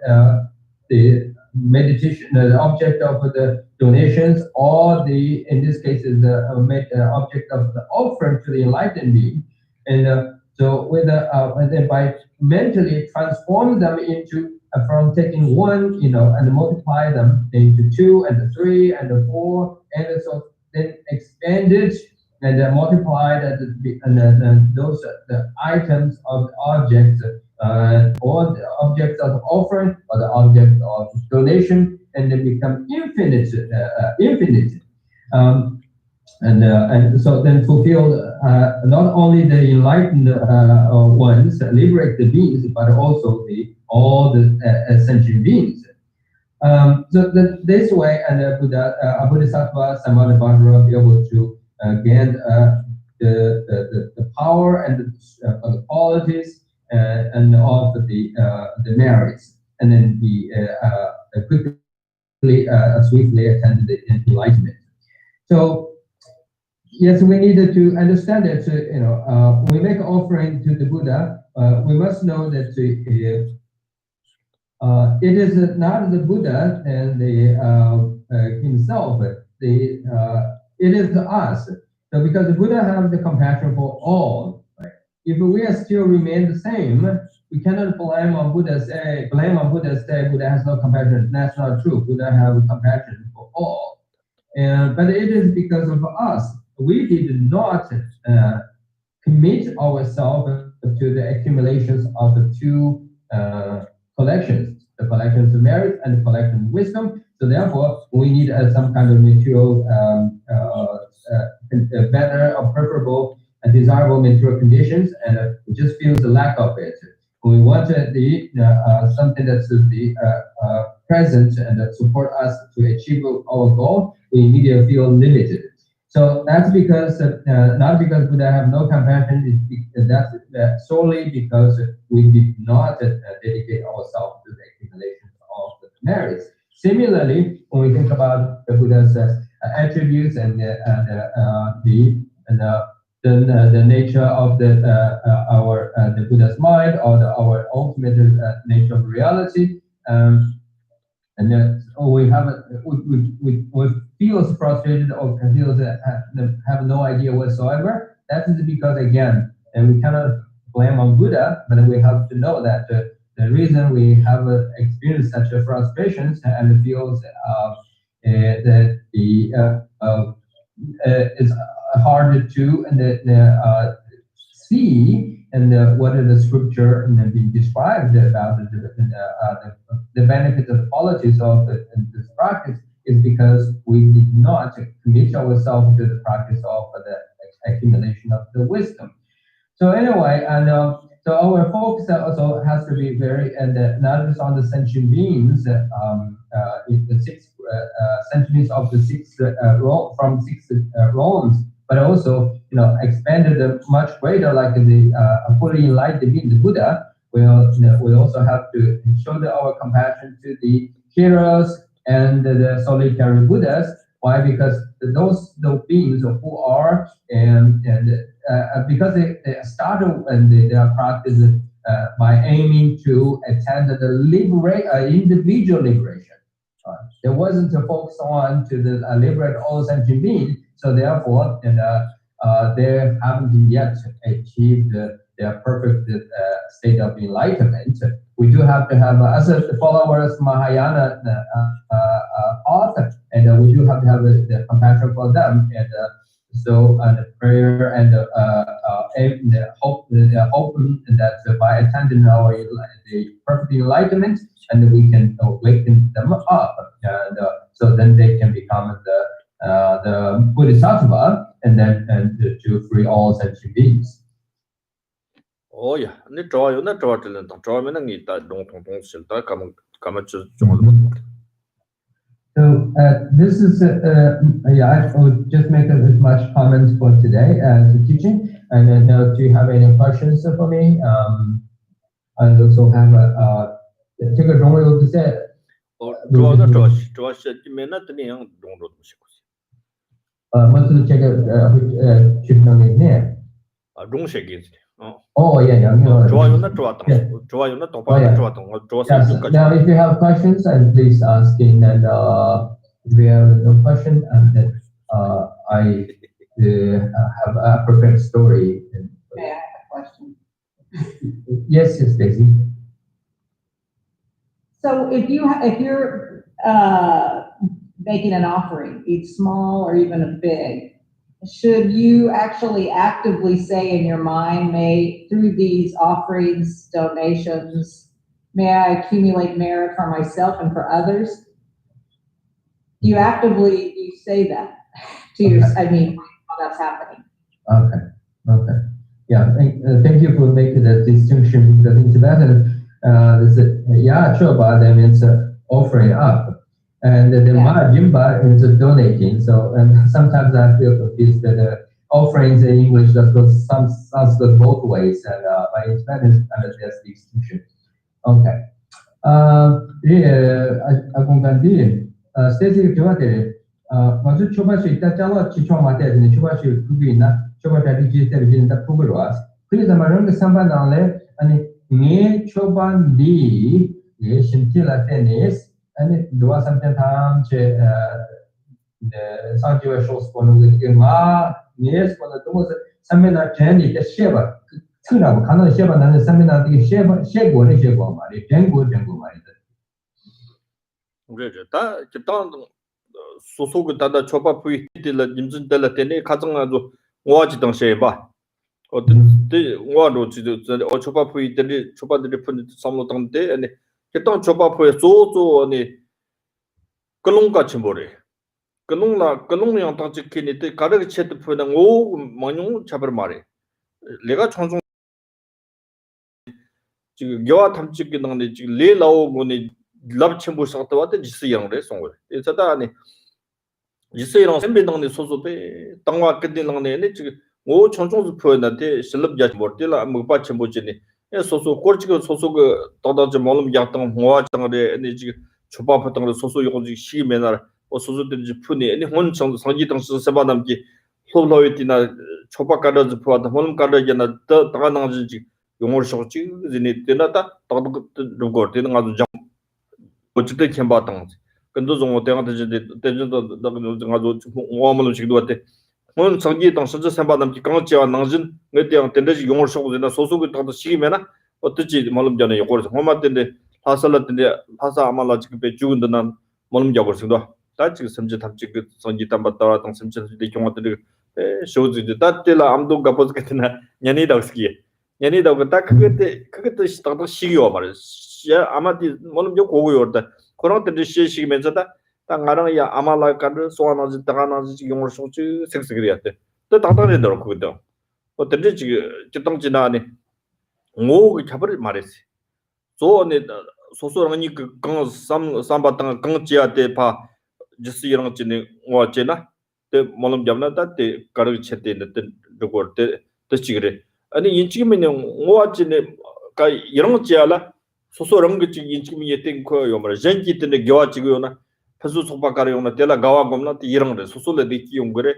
the meditation, the object of the donations, or in this case is the object of the offering to the enlightened being, and so with and then by mentally transform them into from taking one, and multiply them into 2 and 3 and 4, and so then expand it and multiply those the items of the objects or the objects of offering or the object of donation, and then become infinite. And so then fulfill not only the enlightened ones, liberate the beings, but also all the sentient beings. So this way, and Bodhisattva Sammadabhadra be able to gain the power and the qualities and of the merits, and then be quickly, swiftly attend the enlightenment. So yes, we needed to understand that, when we make offering to the Buddha, we must know that it is not the Buddha and himself, it is to us. So because the Buddha has the compassion for all, right? If we are still remain the same, we cannot blame on Buddha, say Buddha has no compassion. That's not true. Buddha has compassion for all. But it is because of us. We did not commit ourselves to the accumulations of the two collections, the collections of merit and the collection of wisdom. So therefore, we need some kind of material, better or preferable and desirable material conditions, and we just feel the lack of it. We want something that's present and that support us to achieve our goal. We immediately feel limited. So that's because, not because Buddha have no compassion, that's solely because we did not dedicate ourselves to the accumulation of the merits. Similarly, when we think about the Buddha's attributes and the nature of the Buddha's mind or our ultimate nature of reality. And then we feel frustrated or feel have no idea whatsoever. That is because again, and we cannot blame on Buddha, but we have to know that the reason we have experienced such a frustrations and feels that it's hard to see and what the scripture and being described about the benefits of the qualities of this practice is because we did not commit ourselves to the practice of the accumulation of the wisdom. So anyway, and so our focus also has to be very not just on the sentient beings, the six sentient beings of the six from six realms, but also expanded much greater, like the fully enlightened being, the Buddha. We also have to show our compassion to the heroes and the solitary Buddhas. Why? Because those beings who are because they started and they are practiced by aiming to attend the individual liberation. There wasn't a focus on to liberate all sentient beings. So therefore, they haven't yet achieved their perfect state of enlightenment. We do have to have, as the followers Mahayana path, and we do have to have the compassion for them, and so the prayer and the hope that by attending the perfect enlightenment, and we can awaken them up, and so then they can become the Bodhisattva, and then to free all sentient beings. Oh yeah, ne draw na draw telen tong draw mena ngi ta dong tong tong sil ta kam chu So this is I would just make as much comments for today as the teaching, and then do you have any questions for me? And also have这个中文有这些draw na draw mena tni yang dong ro shi ko 먼저 제가 질문이 네. dong she gi 좋아요, 나 Now, if you have questions, and please ask in, and if you have no question, and then I have a prepared story. May I have a question? Yes, Daisy. So if you're making an offering, either small or even a big, should you actually actively say in your mind, through these offerings, donations, may I accumulate merit for myself and for others? Do you actively say that to while that's happening? Okay. Yeah, thank you for making the distinction, because in Tibetan, choba, that means offering up. And the Jimba is donating. So, and sometimes I feel confused that offerings in English sounds good both ways, and by in Spanish, there's the distinction. Okay. Stacy, maksud coba cerita kalau cicong mati ini coba cerita kubina, coba tadi cerita begini tak kubur was. Jadi zaman kesampan oleh ini coba di sentilah tenis. And do something time the sanctuary shows for the yes, for the doors, seminar candy, the Sheba, Tuna, Kana Sheba, and the seminar, the Sheba, Mari, Jango, Mari. 소소가 다다 초밥 부이들 님진들 때네 가정아도 와지던 셰바 어때 와로 지도 초밥 부이들이 초밥들이 푼 삼로던데 아니 그때 초밥부에 소소 아니 그롱같이 뭐래 그롱랑 당직키니 때 가르치 채트 푸는 오 만용 잡을 말해 내가 총총 지금 여와 탐직기 당데 지금 레 나오고니 랍침부 상태 왔다 지스양래 송을 에서다 아니 지스이랑 선배당데 소소배 당와 끝내랑네 지금 오 총총스 푸는데 실럽자 버티라 뭐 받침 보지니 소소 꼬르치고 소소가 더더지 몰음 약당 모아장래 아니 지금 초밥부터 소소 요거지 시메나 소소들이 푸니 아니 혼청 상지 당스 세바남기 솔로이티나 초밥 가르즈 포하다 홀음 가르즈나 더 다가나지 용어 쇼치 지니 때나다 다도 루고 때는 아주 장 어쨌든 캠바당 근도 좀 어때가지 때전도 나도 오아물로 지도 같아 오늘 성기 당 선저 선바담 강지와 나진 내대한 때지 용어 쇼고나 소소그 다도 시기면은 어떻지 말음 전에 요거를 호마된데 하살라된데 하사 아말라 지금 배 죽은데난 말음 잡을수도 다지 섬지 탐지 그 성기 담바다와 당 섬지 경화들이 쇼즈도 다텔라 암도 가보스 같으나 년이다스기 년이다고 딱 그것도 시다도 시기와 말이야 아마디 말음 좀 고고요다 그런 때 시기면서다 딱 나랑 야 아말라까를 소환하지 다가나지 용을 쇼지 색색이었대 또 다다네더라 그것도 어떤지 지금 지금 지나니 오 잡을 말했어 소네 소소랑이 그강 삼바당 강지야때 봐 지스 이런 거지네 와제나 때 몰음 잡나다 때 가르 쳇때 그거 때 뜻이그래 아니 인치면 와지네 가 이런 거 지야라 소소랑 그 인치면 예땡 거요 말 젠지 때네 겨와지고나 파수 소바가려나 때라 가와 겁나 이런 거 소소래 디기용 그래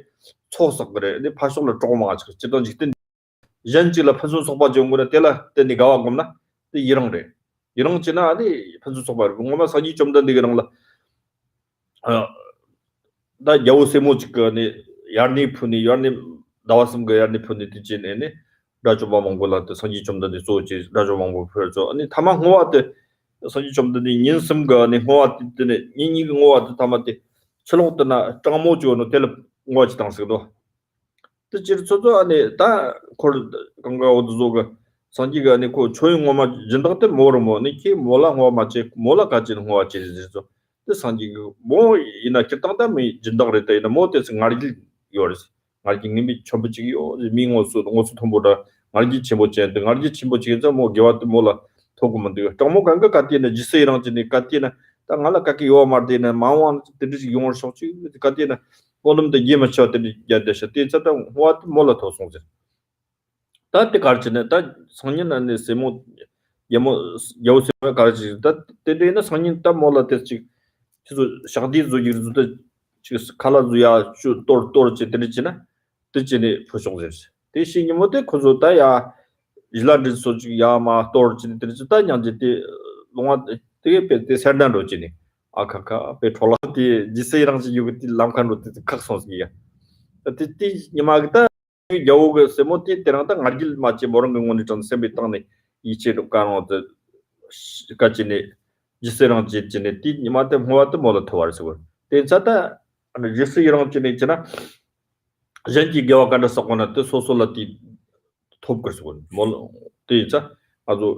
초석 그래 근데 파솔로 조금만 가지고 지던 지든 젠지라 파수 소바 용거래 때라 때니 가와 겁나 이런 거래 이런 지나 아니 파수 소바 뭔가 사지 좀 더 되는 거라 나 여우세모 지거니 야니푸니 야니 나왔음 거 야니푸니 디지네네 라조바 몽골한테 선지 좀 더 소지 라조바 몽골 그래서 아니 다만 호와데 선지 좀 더 인심 거니 호와데 니니 호와데 다마데 철롱도나 장모주는 텔 호와지 당스도 뜻지르서도 아니 다콜 건가 오도가 선지가 아니 그 조용 호마 진다한테 모르면 니키 몰라 호마치 몰라 가지는 호와지죠 선지 뭐 이나 kitangdami jindagreta ina motes ngargi yoris ngargi nimi chobuchi mingosu ngosu thomboda ngargi chimboche ngargi chimboche ja mo gewat mola thogumande tomo ganga katina jisirang jini katina tangala kaki yo mardina mawan tidisi yongor sochi katina olumda yema chote yadesha ti chata wat mola thosongje tatte karchine ta sonyin ane semo yemo yose karchi ta tedena sonyin ta mola teschi 샤디 조지르도 지금 칼라주야 주 돌돌지 들리지나 뜻지니 포송제스 대신이 못에 고조다야 일라드 소지 야마 돌지 들지다 냥지티 농아 되게 베데 산단로지니 아카카 베톨라티 지세랑지 유기티 람칸로티 각송스기야 티티 니마기다 여우가 세모티 때랑다 알길 마치 모른 경원이 좀 세비땅네 이체로 가노데 같이니 जिससे जिने तीन माते हुआ तो मोला थवार से ते जाता अन जिससे ये जिने जना जनजी गेवा का सकोना तो सोसोलती थोप कर सको मोल ते जा आजो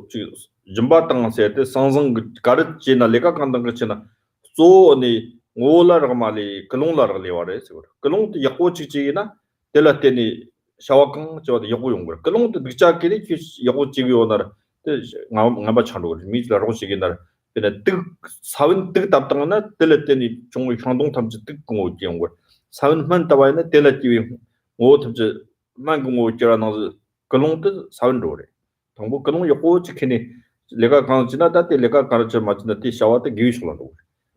जंबा तंग से ते संजंग कार जिना लेका कांदंग चना सो ने ओला रमाली कलोंला रलेवारे से कलों तो यको चिचिना तेला तेनी शावाकं 저도 여고 용거 그런 것도 늦자끼리 여고 집이 오나라 나바 찬로 미즈라고 시기나 근데 뜻 사원 뜻 답당하나 들렸더니 종의 향동 탐지 뜻공 오지 온 거. 사원만 따와는 들렸지 오 탐지 만공 오지라는 그런도 사원로래. 당부 그런 요거 지키니 내가 강지나다 때 내가 가르쳐 맞는다 때 샤와도 기술로.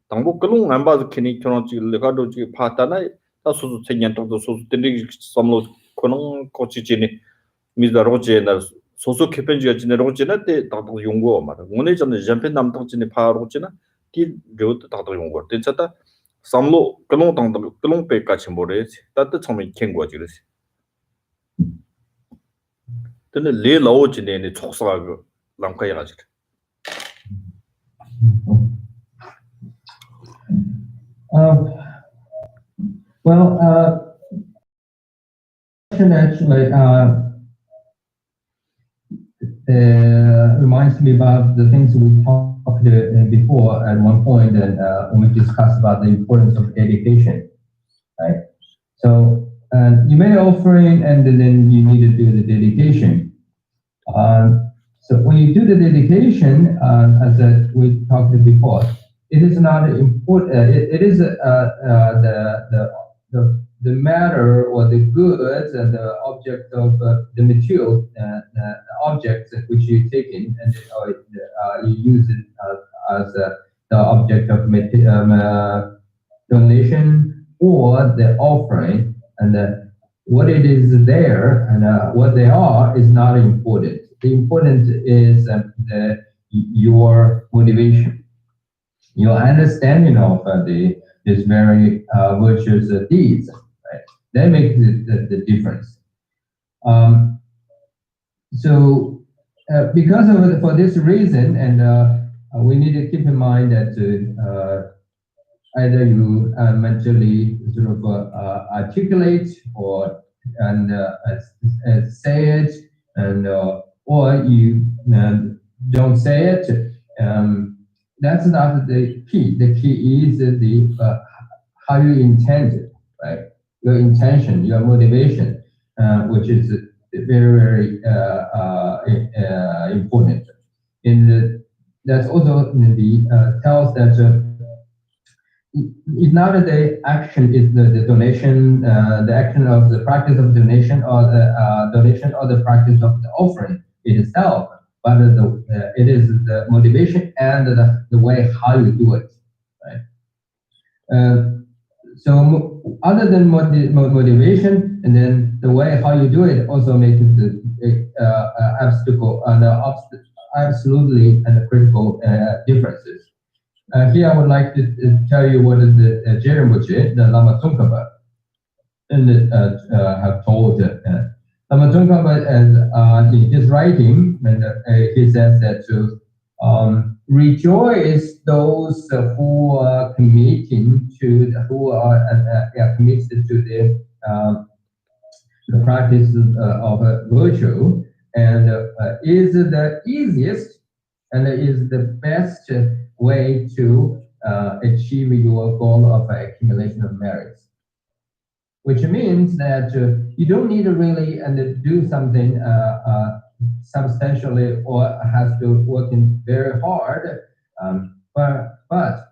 당부 그런 안 봐도 키니 저런지 내가 도지 파다나 다 소소 생년도 소소 때리 섬로 그런 코치지니 미자로제나 소소 캐펜지가 지내라고 지나때 다도 용거 말아. 오늘 전에 점펜 남동진이 파로 지나 디 료도 다도 용거. 됐다. 삼로 그런 당도 그런 배까지 모래. 다도 처음에 캔 거지 그래서. 근데 레 나오지네 촉사가 그 남카야 가지고. Well, actually reminds me about the things we talked before at one point, and when we discussed about the importance of education, right? So you made an offering, and then you need to do the dedication. So when you do the dedication, as we talked before, it is not important. It is the matter or the goods and the object of the material objects which you take in, and you use it as the object of donation or the offering, and what it is there and what they are is not important. The important is your motivation, your understanding of this very virtuous deeds. Right? That makes the difference. So because of for this reason, and we need to keep in mind that either you mentally sort of articulate or say it, and or you don't say it. That's not the key. The key is the how you intend it, right? Your intention, your motivation, which is very important. That's also tells that it's not the action, is the donation, the action of the practice of donation or the donation or the practice of the offering itself, but it is the motivation and the way how you do it, right? So other than motivation, and then the way how you do it also makes the obstacle and absolutely and critical differences. Here I would like to tell you what is the Rinpoche, the Lama Tsongkhapa, and have told. Lama Tsongkhapa, in his writing, and he says that to rejoice those who are committing to, who are committed to the practice of virtue, and is the easiest and is the best way to achieve your goal of accumulation of merits. Which means that you don't need to really do something substantially or has to work in very hard, but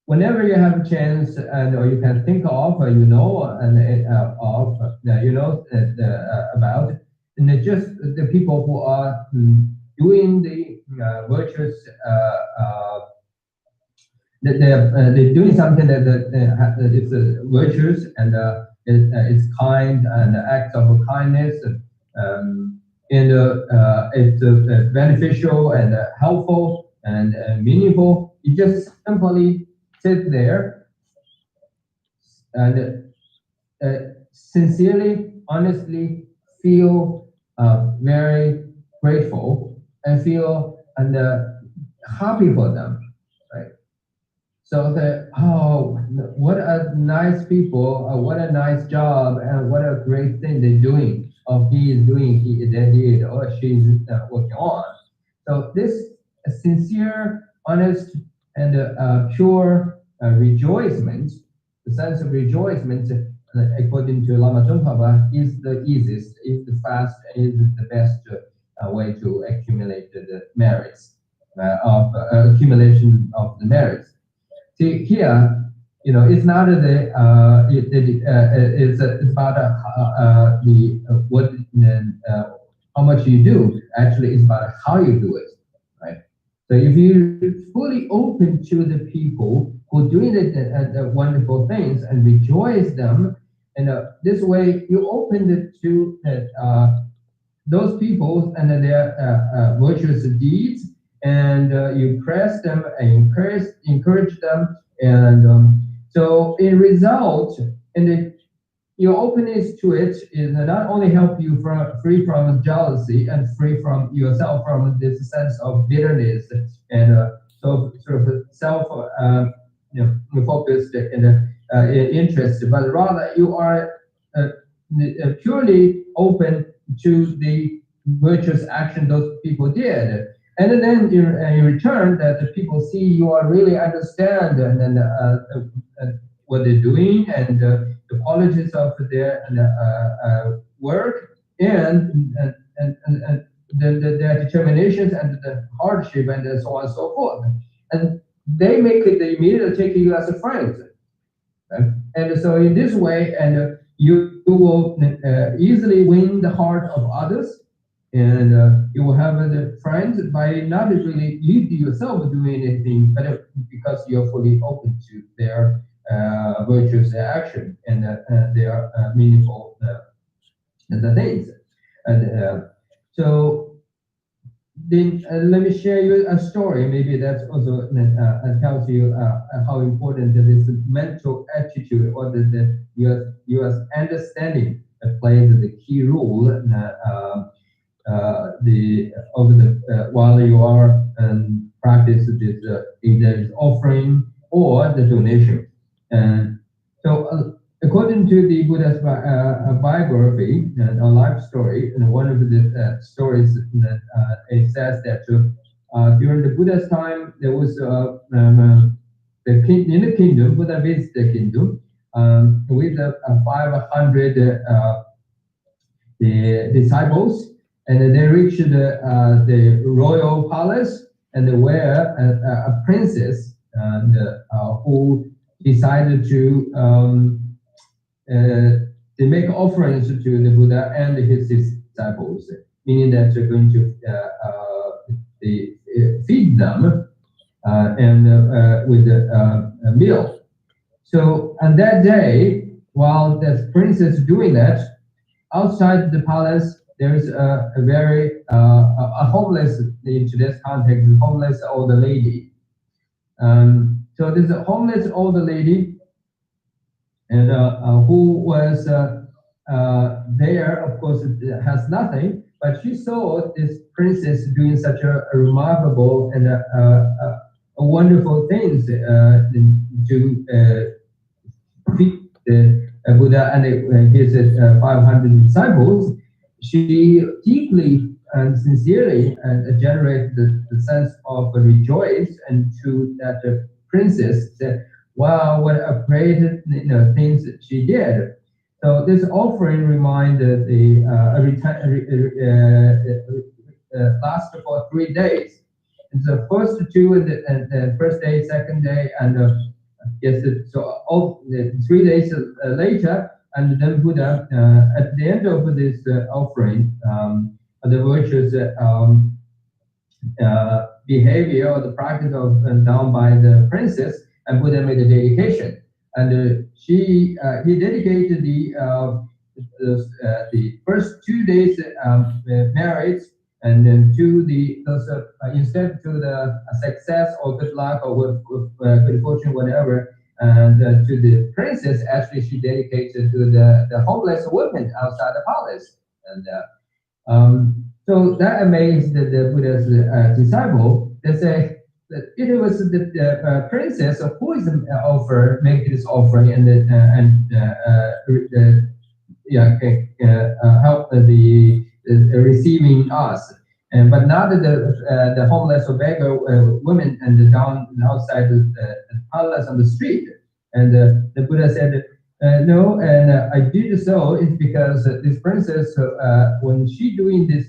whenever you have a chance and or you can think of, you know, and about, and it's just the people who are doing the virtuous, they're doing something that it's virtuous and it's kind and act of kindness, and it's beneficial and helpful and meaningful. You just simply sit there and sincerely, honestly feel very grateful and feel and happy for them, right? So that, oh, what a nice people, what a nice job, and what a great thing they're doing, or he is doing, they did, or she's working on. So this sincere, honest, and pure rejoicement, the sense of rejoicement, according to Lama Tsongkhapa, is the easiest, is the fast, is the best way to accumulate the merits of accumulation of the merits. See here, you know, it's not it's about what how much you do. Actually, it's about how you do it, right? So if you're fully open to the people who are doing the wonderful things and rejoice them, and this way you open it to those people and their virtuous deeds, and you praise them and encourage them, and so in result, and your openness to it is not only help you free from jealousy and free from yourself from this sense of bitterness and so sort of self focused and interest, but rather you are purely open to the virtuous action those people did. And then in return, that the people see you are really understand and what they're doing and the qualities of their work and their determinations and the hardship and so on and so forth. And they make it, they immediately take you as a friend. And so in this way, and you will easily win the heart of others, and you will have the friends by not really you yourself doing anything, but because you're fully open to their virtuous action and their meaningful the things. And so then let me share you a story. Maybe that's also tells you how important this mental attitude or your understanding plays the key role while you are practice this either offering or the donation. And so according to the Buddha's biography, a life story, and one of the stories that it says that during the Buddha's time, there was in the kingdom, Buddha visits the kingdom with 500 the disciples, and they reached the royal palace, and where a princess who decided to make offerings to the Buddha and his disciples, meaning that they're going to feed them and with a meal. So on that day, while the princess is doing that, outside the palace, there is a very homeless, in today's context, homeless old lady. So there's a homeless old lady, and who was there, of course, has nothing, but she saw this princess doing such a remarkable and a wonderful things to feed the Buddha and his 500 disciples. She deeply and sincerely generated the sense of rejoice, and to that princess said, "Wow, what a great things that she did." So this offering reminded lasted for 3 days. And the first two, and the first day, second day, and yes, so all 3 days later, and then Buddha, at the end of this offering, the virtuous behavior or the practice of done by the princess, and Buddha made a dedication, and he dedicated the first 2 days marriage, and then to instead to the success or good luck or good fortune, whatever. And to the princess, actually, she dedicated to the homeless women outside the palace. And so that amazed the Buddha's disciple. They say that it was the princess who is make this offering and help the receiving us. But not the homeless or beggar women and down outside the palace on the street. And the Buddha said, no, and I did so is because this princess, when she doing this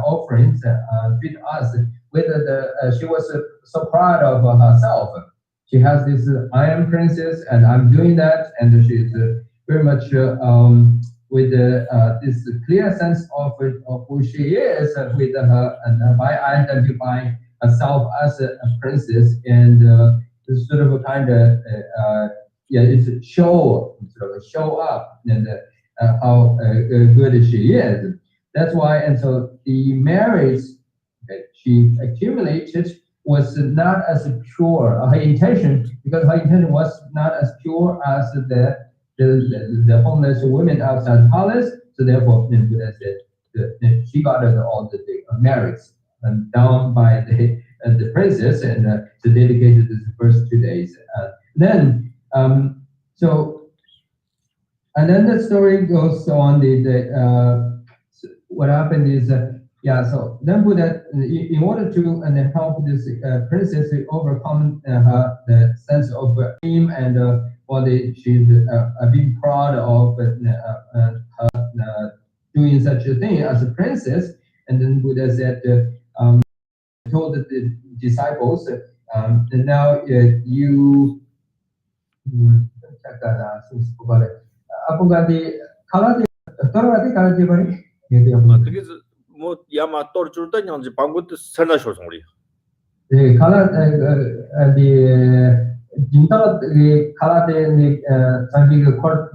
offerings with us, she was so proud of herself. She has this I am princess, and I'm doing that, and she's very much with this clear sense of who she is with her, and by identifying herself as a princess, and this sort of a kind of it's a show up, and how good she is. That's why, and so the marriage that she accumulated was not as pure. Her intention, because her intention was not as pure as the homeless women outside the palace. So therefore, Buddha said she got all the merits and down by the princess, and so dedicated the first 2 days. Then the story goes on. What happened is so then Buddha, in order to help this princess overcome the sense of shame and she's being proud of doing such a thing as a princess, and then Buddha said, told the disciples, now you. 되게 뭐 야마 떨어줄다 냥지 방구도 설나 쇼송리. 진짜 이 칼라데 자기가 콜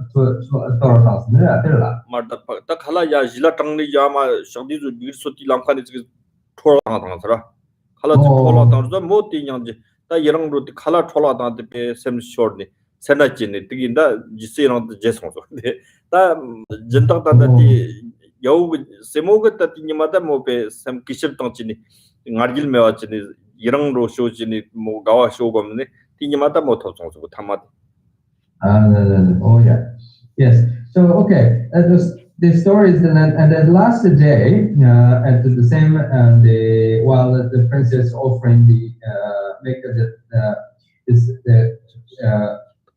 돌아왔습니다. 들라. 마다 딱 칼라 야 질라 땅리 야마 샤디주 니르소티 랑카니 지 토라 당사라 칼라 지 토라 당자 모티 냥지 다 이랑로 칼라 토라 당데 베 셈 쇼르니 세나치니 티긴다 지시랑 제송소 다 진딱 다다티 여우 세모가 따티니마다 모베 셈 기실 땅치니 ngargil mewa chini irang ro show chini mo gawa show gomne tinyamata mo thosong so thamat Oh yeah, yes. So okay, the story is and the last day at the same while the princess offering the make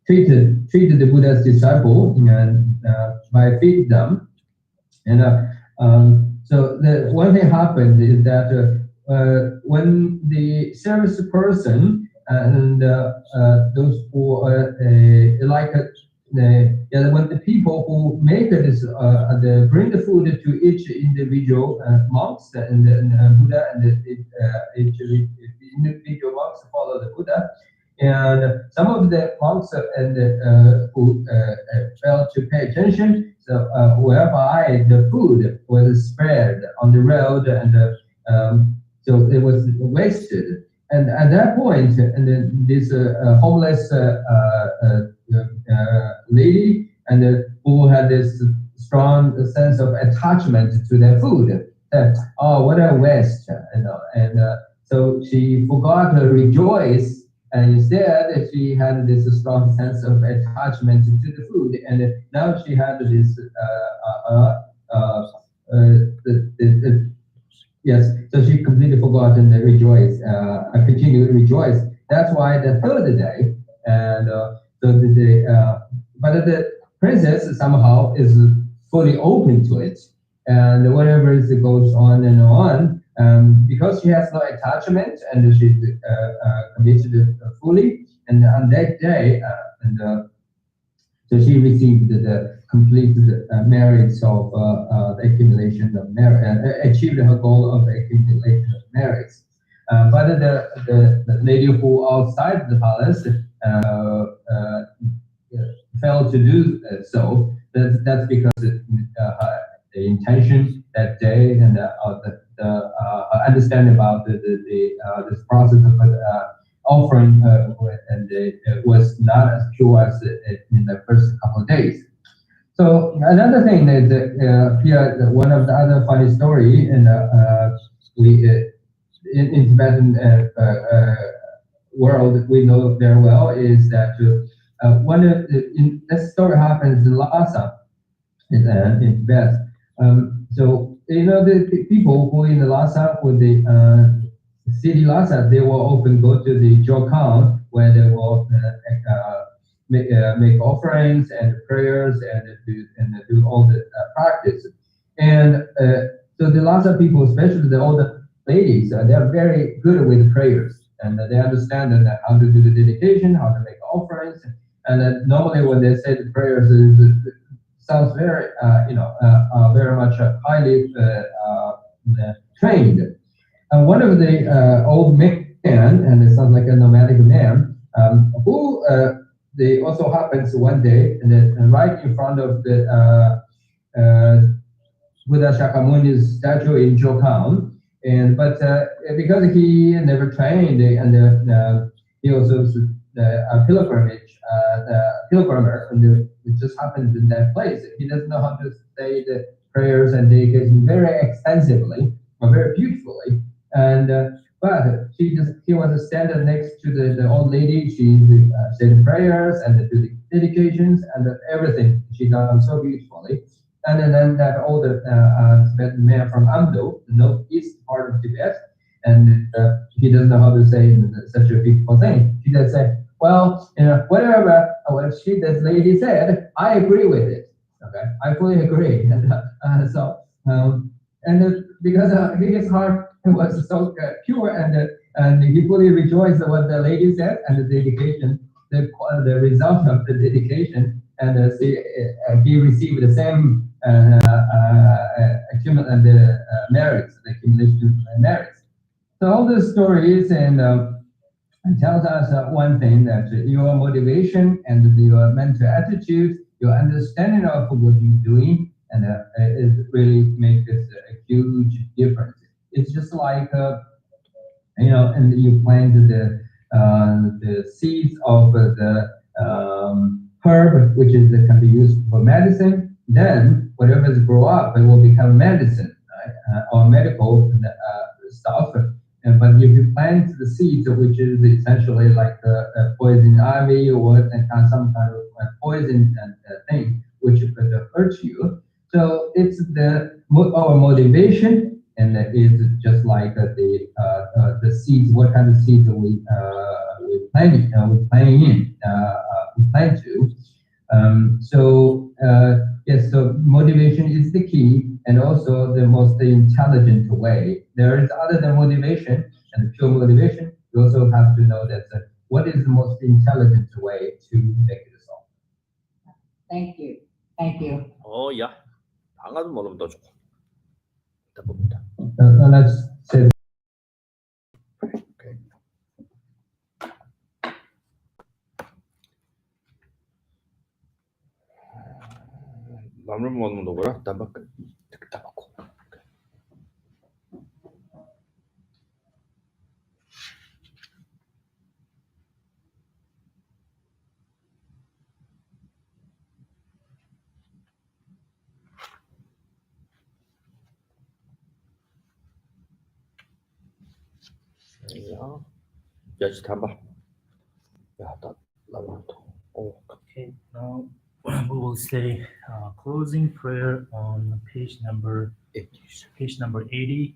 treated the Buddha's disciple and by feeding them, and so the one thing happened is that when the service person and those who when the people who make this bring the food to each individual monks and Buddha and each individual monks follow the Buddha, and some of the monks and who failed to pay attention, so whereby the food was spread on the road and so it was wasted. And at that point, and then this homeless lady and who had this strong sense of attachment to their food. Oh, what a waste! So she forgot to rejoice, and instead she had this strong sense of attachment to the food, and now she had this yes, so she completely forgot and rejoiced, continued to rejoice. That's why the third day, and but the princess somehow is fully open to it, and whatever it goes on and on, because she has no attachment and she's committed fully, and on that day, so she received the complete merits of the accumulation of merit, achieved her goal of accumulation of merits. But the lady who outside the palace failed to do so. That's because the intention that day and the understanding about this process of offering and was not as pure as in the first couple of days. So another thing is here, one of the other funny story, and we in Tibetan world we know very well is that this story happens in Lhasa, in Tibet. So you know the people who in Lhasa, with the city Lhasa, they will often go to the Jokan where they will make offerings and prayers and do all the practice. And so the Lhasa people, especially the older ladies, they are very good with prayers, and they understand how to do the dedication, how to make offerings. And normally when they say the prayers, it sounds very, very much highly trained. And one of the old men, and it sounds like a nomadic man, who they also happens one day, and right in front of the Buddha Shakyamuni's statue in Jokan, but because he never trained, and he also was a pilgrimer, and it just happened in that place. He doesn't know how to say the prayers and dedication very extensively or very beautifully, and but he was standing next to the old lady. She said prayers and do the dedications and everything. She done so beautifully. And then that old Tibetan man from Amdo, the northeast part of Tibet, and he doesn't know how to say such a beautiful thing. He just said, well, whatever what this lady said, I agree with it. Okay, I fully agree. And because his heart was so pure, and he fully rejoiced at what the lady said, and the dedication, the result of the dedication, and he received the same merits, the accumulation of merits. So all the stories and It tells us one thing, that your motivation and your mental attitude, your understanding of what you're doing, and it really makes a huge difference. It's just like and you plant the seeds of the herb, which can be used for medicine. Then whatever is grow up, it will become medicine, right? Or medical stuff. But if you plant the seeds, which is essentially like the poison ivy or some kind of poison thing, which could hurt you. So it's our motivation, and it's just like the seeds. What kind of seeds we planting we plan to. Yes, so motivation is the key, and also the most intelligent way. There is other than motivation and pure motivation. You also have to know that what is the most intelligent way to make it solve. Thank you. Thank you. 야. 방아도 모르면 더 좋고. 다 봅니다. Let's say. Okay. 남을 모르면 누구라? 다 바꿔. 다 바꿔. Just Okay, now we will say closing prayer on page number 80.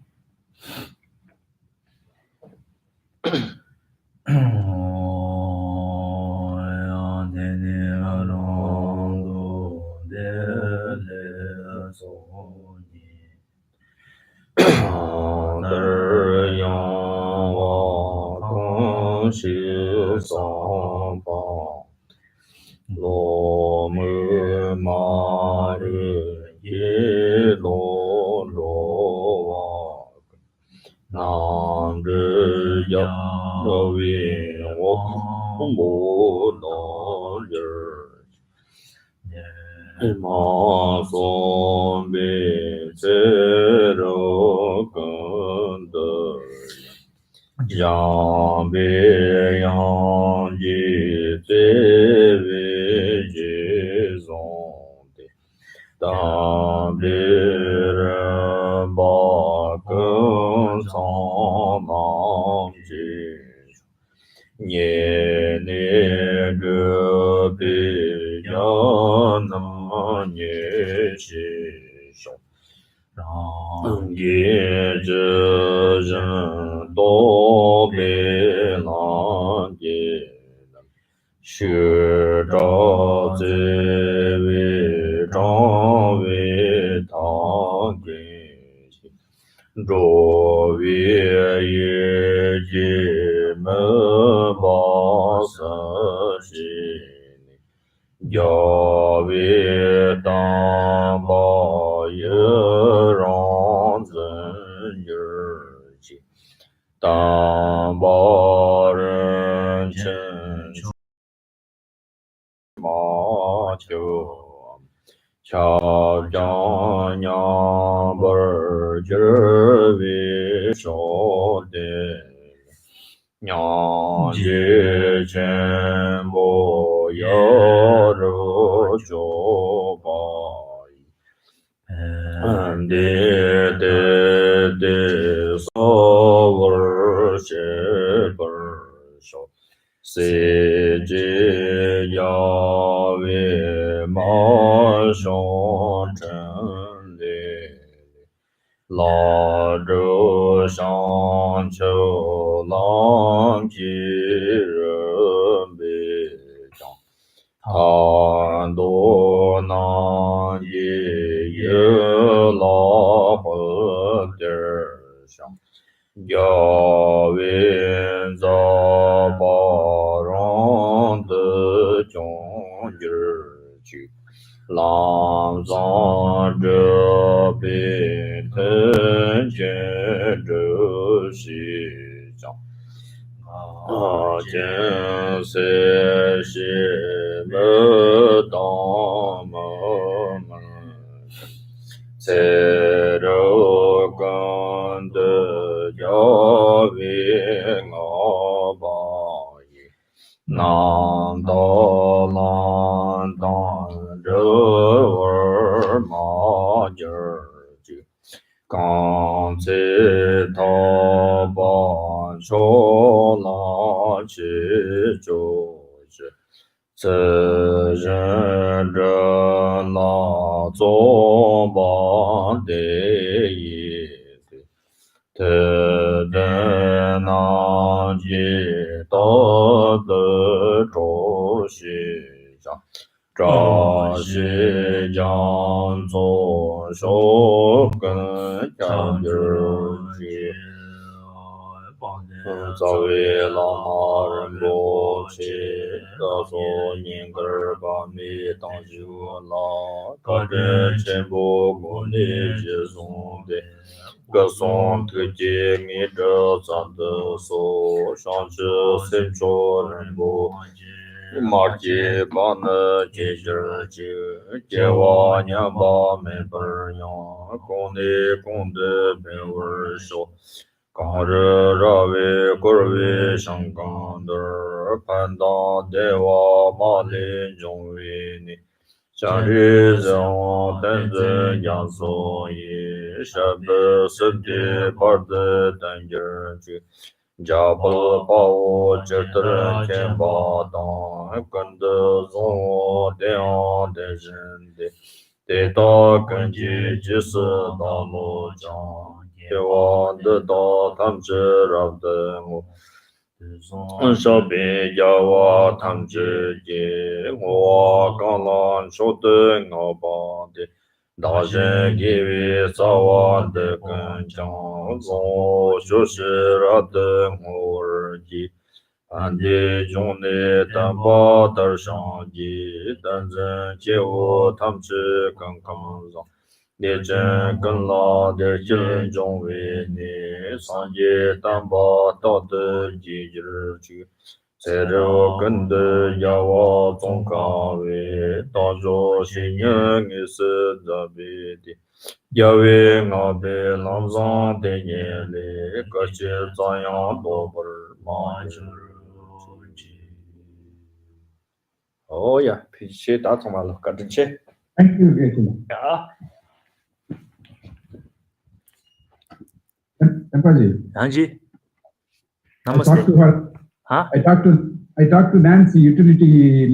Jin se shi me dong mo se ro gan de ya vi ngo ba yi nan do lan dong zhe er ma jer ji gang zi tao ban shou la qi zhou zhi zi ren zhen la zong ban de yi zi te den nan ji dao de zhou xi zhang 赵西江左手跟江边去，早为老马人不去，告诉年个儿把米当酒了，个人全部过年接送的。歌颂推荐你这咱的手，上至身着人不。马吉巴那吉吉吉，吉瓦年巴没本样，公的公的没味手，刚日热为过为上岗的，盼当的瓦马林中为你，夏日人等着杨所以，是不是的把的等着去。家不把我这的钱把当跟着从这样的人的，得到根基就是道路上，给我的到他们知道的我。手边叫我他们自己，我刚刚说的我把的。大人给为早晚的更强，总就是让的我儿子，俺的兄弟担把的上级，但人结我他们是更抗上，你真跟老的人中为你，上级担把道德节日去。在这跟的要我总岗位，当作新人也是这边的，因为我被浪上的眼泪，可是这样多不儿嘛就。哦呀，脾气大从嘛了，赶紧去。 Thank you, Gayatri. Ja. Empaji, हाँ जी I talked नमस्ते to her. हाँ I talked to Nancy, utility